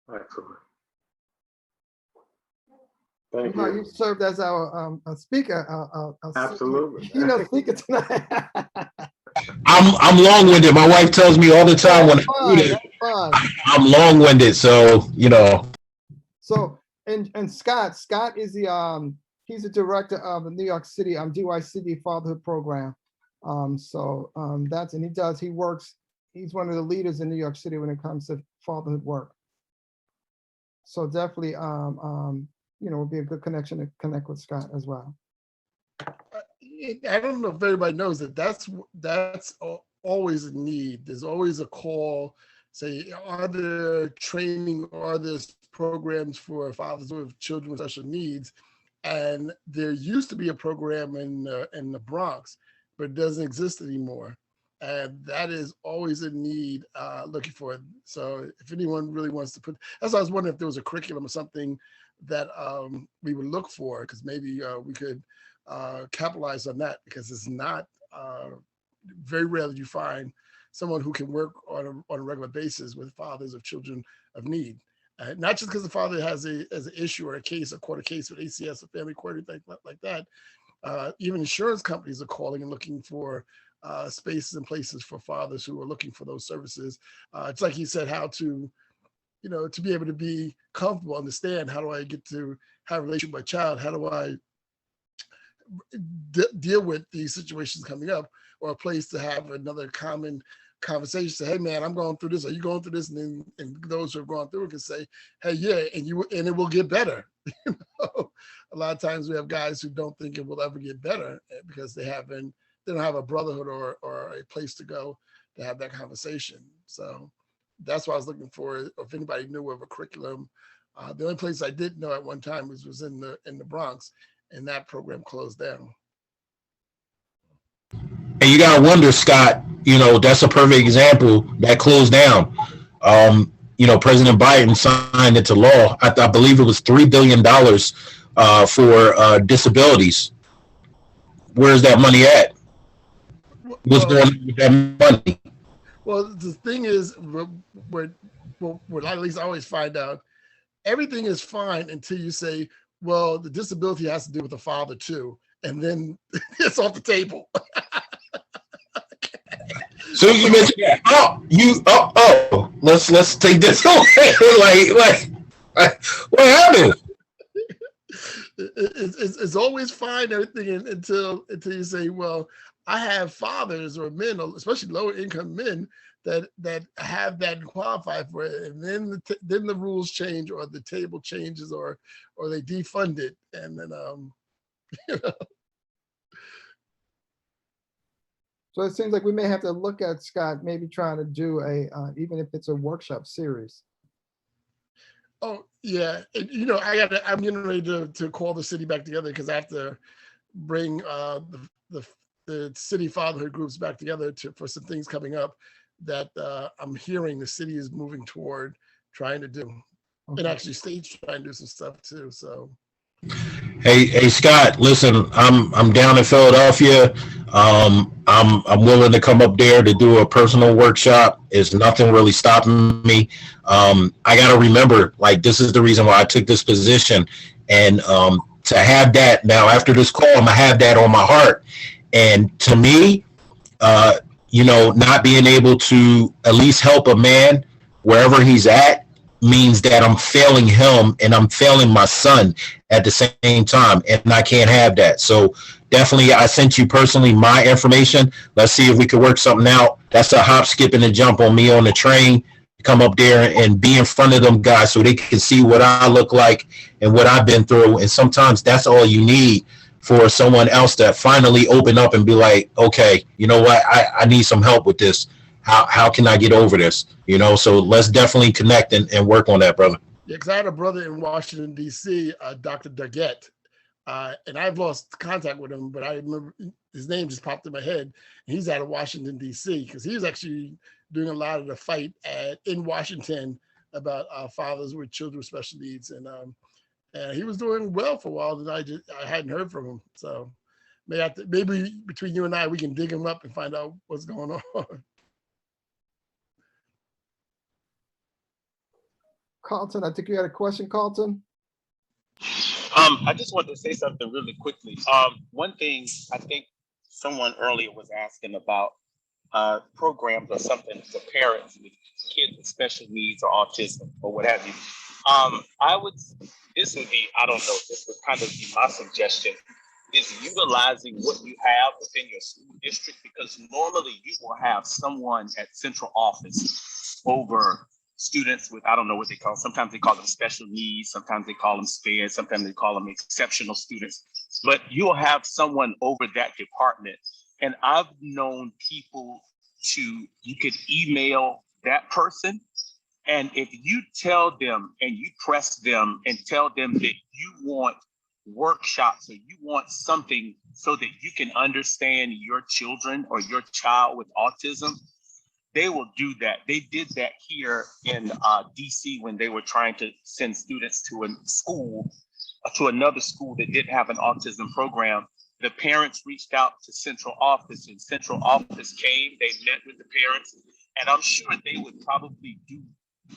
Excellent. Thank you. You served as our speaker. Absolutely. Speaker tonight. I'm long-winded. My wife tells me all the time when I do this, I'm long-winded. So So and Scott is the he's the director of the New York City DYCD Fatherhood Program. He's one of the leaders in New York City when it comes to fatherhood work. So definitely would be a good connection to connect with Scott as well. I don't know if everybody knows that that's always a need. There's always a call, say, are there training, are there programs for fathers with children with special needs? And there used to be a program in the Bronx, but it doesn't exist anymore. And that is always a need looking for it. So if anyone really wants to that's why I was wondering if there was a curriculum or something that we would look for, because maybe we could capitalize on that, because it's not very rare that you find someone who can work on a regular basis with fathers of children of need. Not just because the father has an issue or a court case with ACS or family court or anything like that. Even insurance companies are calling and looking for spaces and places for fathers who are looking for those services. It's like you said, how to you know, to be able to be comfortable, understand how do I get to have a relationship with my child? How do I deal with these situations coming up, or a place to have another common conversation? Say, hey man, I'm going through this. Are you going through this? And those who have gone through it can say, hey, yeah, and it will get better. You know, a lot of times we have guys who don't think it will ever get better because they don't have a brotherhood or a place to go to have that conversation. So that's what I was looking for. If anybody knew of a curriculum, the only place I did know at one time was in the Bronx, and that program closed down. And you gotta wonder, Scott, you know, that's a perfect example that closed down. You know, President Biden signed into law. I believe it was $3 billion for disabilities. Where's that money at? What's going on with that money? Well, the thing is, what I at least always find out, everything is fine until you say, well, the disability has to do with the father too, and then it's off the table. So you mentioned that. Let's take this away. like, what happened? It's always fine, everything until you say, well, I have fathers or men, especially lower income men, that have that and qualify for it, and then the rules change, or the table changes, or they defund it, and then you know. So it seems like we may have to look at, Scott, maybe trying to do even if it's a workshop series. Oh yeah, you know, I'm getting ready to call the city back together, because I have to bring the city fatherhood groups back together for some things coming up that I'm hearing the city is moving toward trying to do, and actually state's trying to do some stuff too. So. Hey Scott, listen, I'm down in Philadelphia. I'm willing to come up there to do a personal workshop. There's nothing really stopping me. I got to remember, like, this is the reason why I took this position, and to have that now after this call, I'm gonna have that on my heart. And to me, you know, not being able to at least help a man wherever he's at means that I'm failing him and I'm failing my son at the same time, and I can't have that. So definitely, I sent you personally my information. Let's see if we could work something out. That's a hop, skip, and a jump on me on the train. Come up there and be in front of them guys so they can see what I look like and what I've been through. And sometimes that's all you need for someone else to finally open up and be like, okay, you know what? I need some help with this. How can I get over this? You know, so let's definitely connect and work on that, brother. Yeah, because I had a brother in Washington, D.C., Dr. Daggett, and I've lost contact with him, but I remember his name just popped in my head. He's out of Washington, D.C., because he was actually doing a lot of the fight in Washington about fathers with children with special needs, and he was doing well for a while, and I hadn't heard from him. So maybe between you and I, we can dig him up and find out what's going on. Carlton, I think you had a question, Carlton. I just wanted to say something really quickly. One thing I think someone earlier was asking about programs or something for parents with kids with special needs or autism or what have you. This would be, I don't know, this would kind of be my suggestion, is utilizing what you have within your school district, because normally you will have someone at central office over students with, I don't know what they call them. Sometimes they call them special needs, sometimes they call them SPED, sometimes they call them exceptional students, but you'll have someone over that department. And I've known people you could email that person, and if you tell them and you press them and tell them that you want workshops or you want something so that you can understand your children or your child with autism, they will do that. They did that here in DC when they were trying to send students to a school, to another school that didn't have an autism program. The parents reached out to central office, and central office came, they met with the parents, and I'm sure they would probably do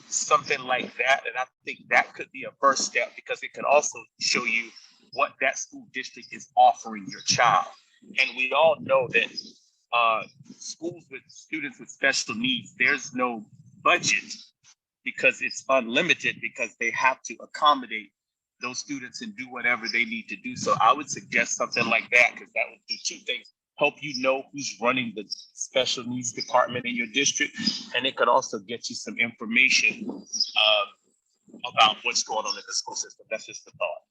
something like that. And I think that could be a first step, because it could also show you what that school district is offering your child. And we all know that schools with students with special needs, there's no budget, because it's unlimited, because they have to accommodate those students and do whatever they need to do. So I would suggest something like that, because that would do two things: help you know who's running the special needs department in your district, and it could also get you some information about what's going on in the school system. That's just a thought.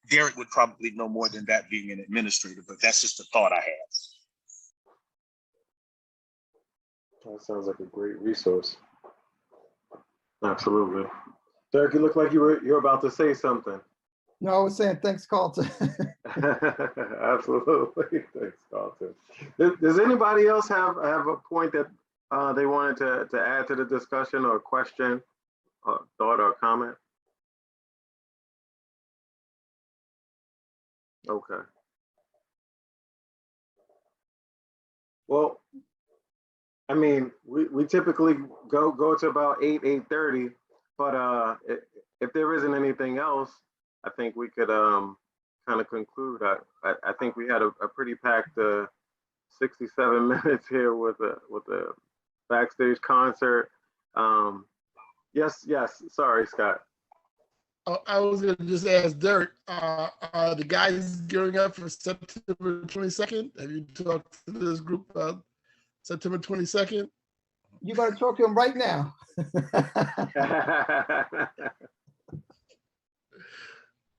Derek would probably know more than that, being an administrator, but that's just a thought I had. That sounds like a great resource. Absolutely. Derek, you look like you're about to say something. No, I was saying thanks, Carlton. Absolutely. Thanks, Carlton. Does anybody else have a point that they wanted to add to the discussion, or a question, or thought, or comment? Okay. Well, I mean, we typically go to about 8:30, but if there isn't anything else, I think we could kind of conclude. I think we had a pretty packed 67 minutes here with a backstage concert. Yes. Sorry, Scott. I was going to just ask Derek, are the guys gearing up for September 22nd? Have you talked to this group about September 22nd? You got to talk to him right now.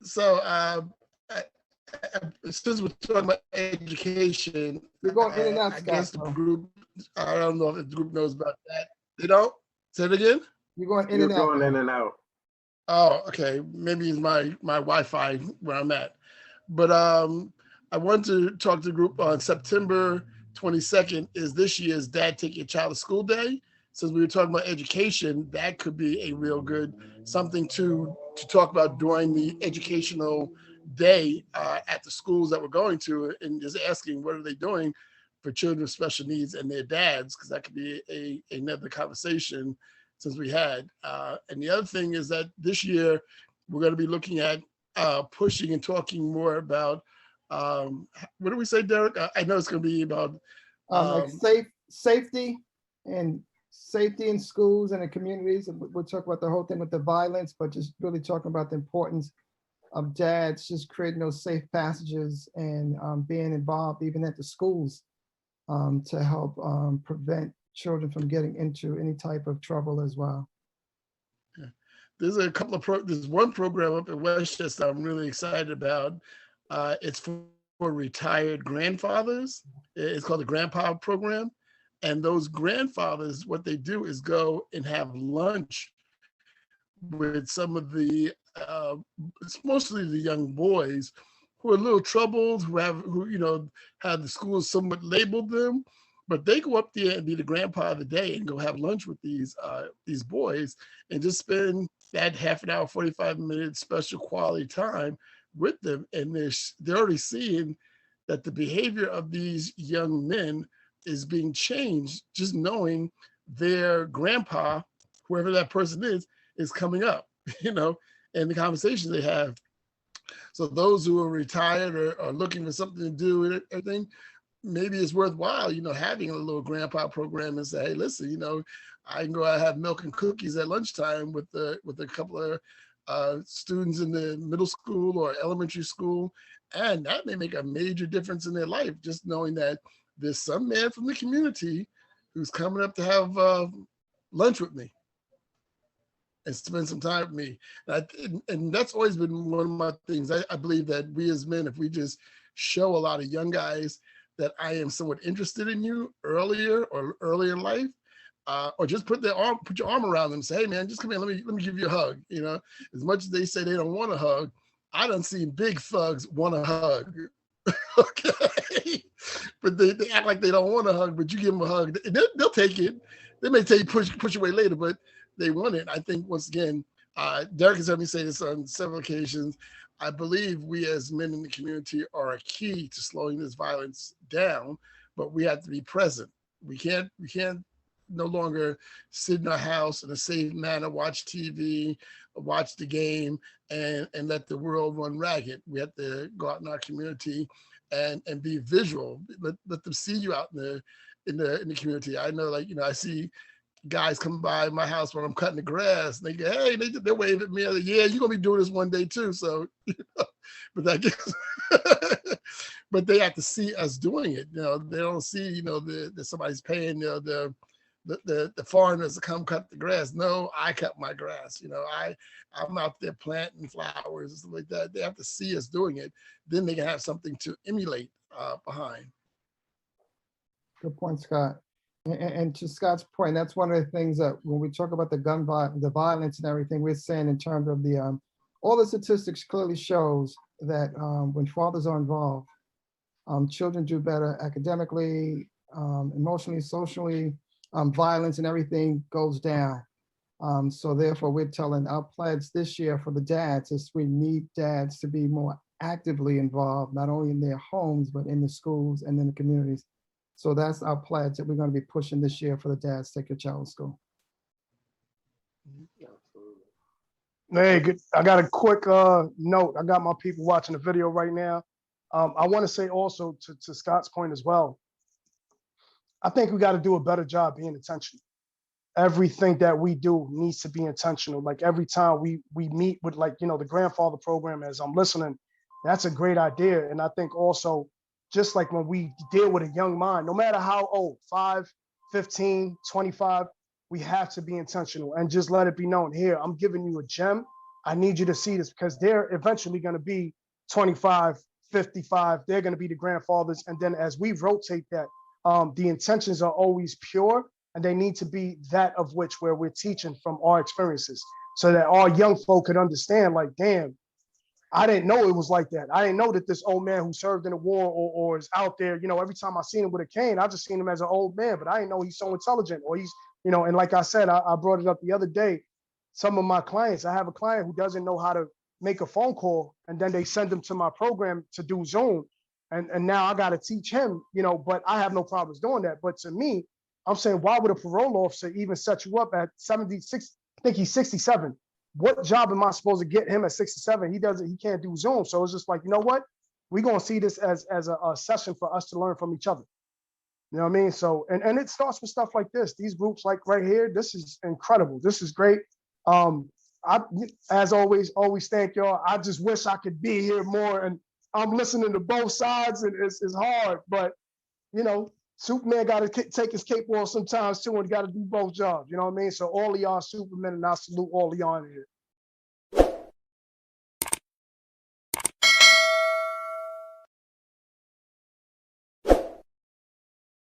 So, since we're talking about education, You're going in and out, I Scott, guess the bro. group, I don't know if the group knows about that. They don't? Say it again? You're going in You're and out. going in and out. Oh, okay. Maybe it's my Wi-Fi where I'm at. But I want to talk to the group on September 22nd is this year's Dad Take Your Child to School Day. Since we were talking about education, that could be a real good something to talk about during the educational day at the schools that we're going to, and just asking what are they doing for children with special needs and their dads, because that could be another conversation since we had. And the other thing is that this year we're going to be looking at pushing and talking more about, what do we say, Derek? I know it's going to be about Like safety in schools and in communities. And we'll talk about the whole thing with the violence, but just really talking about the importance of dads just creating those safe passages and being involved even at the schools to help prevent children from getting into any type of trouble as well. Yeah. There's a couple of there's one program up in Westchester I'm really excited about. It's for retired grandfathers. It's called the Grandpa Program. And those grandfathers, what they do is go and have lunch with some of the, it's mostly the young boys who are a little troubled, who have the school somewhat labeled them, but they go up there and be the grandpa of the day and go have lunch with these boys and just spend that half an hour, 45-minute special quality time with them. And they're already seeing that the behavior of these young men is being changed, just knowing their grandpa, whoever that person is coming up, and the conversations they have. So those who are retired or are looking for something to do and everything, maybe it's worthwhile, having a little grandpa program and say, hey, listen, I can go out and have milk and cookies at lunchtime with a couple of students in the middle school or elementary school. And that may make a major difference in their life, just knowing that there's some man from the community who's coming up to have lunch with me and spend some time with me. And that's always been one of my things. I believe that we as men, if we just show a lot of young guys that I am somewhat interested in you earlier in life, or just put your arm around them and say, hey man, just come here, let me give you a hug. As much as they say they don't want a hug, I done seen big thugs want a hug. Okay. But they act like they don't want a hug, but you give them a hug, they'll take it. They may tell you push away later, but they want it. I think once again, Derek has heard me say this on several occasions. I believe we as men in the community are a key to slowing this violence down, but we have to be present. We can't no longer sit in our house in a safe manner, watch TV, watch the game, and let the world run ragged. We have to go out in our community and be visual. Let them see you out in the community. I know, I see guys come by my house when I'm cutting the grass. And they go, hey, they wave at me. Like, yeah, you're gonna be doing this one day too. So, but that gets, but they have to see us doing it. You know, they don't see, you know, that somebody's paying, you know, the foreigners to come cut the grass. No, I cut my grass. You know, I'm out there planting flowers and stuff like that. They have to see us doing it. Then they can have something to emulate behind. Good point, Scott. And to Scott's point, that's one of the things that when we talk about the violence and everything, we're saying in terms of the all the statistics clearly shows that when fathers are involved, children do better academically, emotionally, socially, violence and everything goes down. So therefore, we're telling our pledge this year for the dads is we need dads to be more actively involved, not only in their homes, but in the schools and in the communities. So that's our pledge that we're going to be pushing this year for the dads to take your child to school. Hey, good. I got a quick note. I got my people watching the video right now. I want to say also to Scott's point as well, I think we got to do a better job being intentional. Everything that we do needs to be intentional. Like every time we meet with, like, you know, the grandfather program, as I'm listening, that's a great idea. And I think also, just like when we deal with a young mind, no matter how old, 5, 15, 25, we have to be intentional and just let it be known, here, I'm giving you a gem. I need you to see this, because they're eventually going to be 25, 55. They're going to be the grandfathers. And then as we rotate that, the intentions are always pure, and they need to be that of which where we're teaching from our experiences, so that our young folk could understand, like, damn, I didn't know it was like that. I didn't know that this old man who served in the war or is out there, you know, every time I seen him with a cane, I just seen him as an old man, but I didn't know he's so intelligent, or he's, you know, and like I said, I brought it up the other day. Some of my clients, I have a client who doesn't know how to make a phone call, and then they send him to my program to do Zoom. And now I got to teach him, you know, but I have no problems doing that. But to me, I'm saying, why would a parole officer even set you up at 76? I think he's 67. What job am I supposed to get him at 67? He can't do Zoom. So it's just like, you know what? We're going to see this as a session for us to learn from each other. You know what I mean? So, and it starts with stuff like this. These groups like right here, this is incredible. This is great. I, as always thank y'all. I just wish I could be here more, and I'm listening to both sides, and it's hard, but you know, Superman got to take his cape off sometimes too, and got to do both jobs. You know what I mean? So all of y'all Supermen, and I salute all of y'all in here.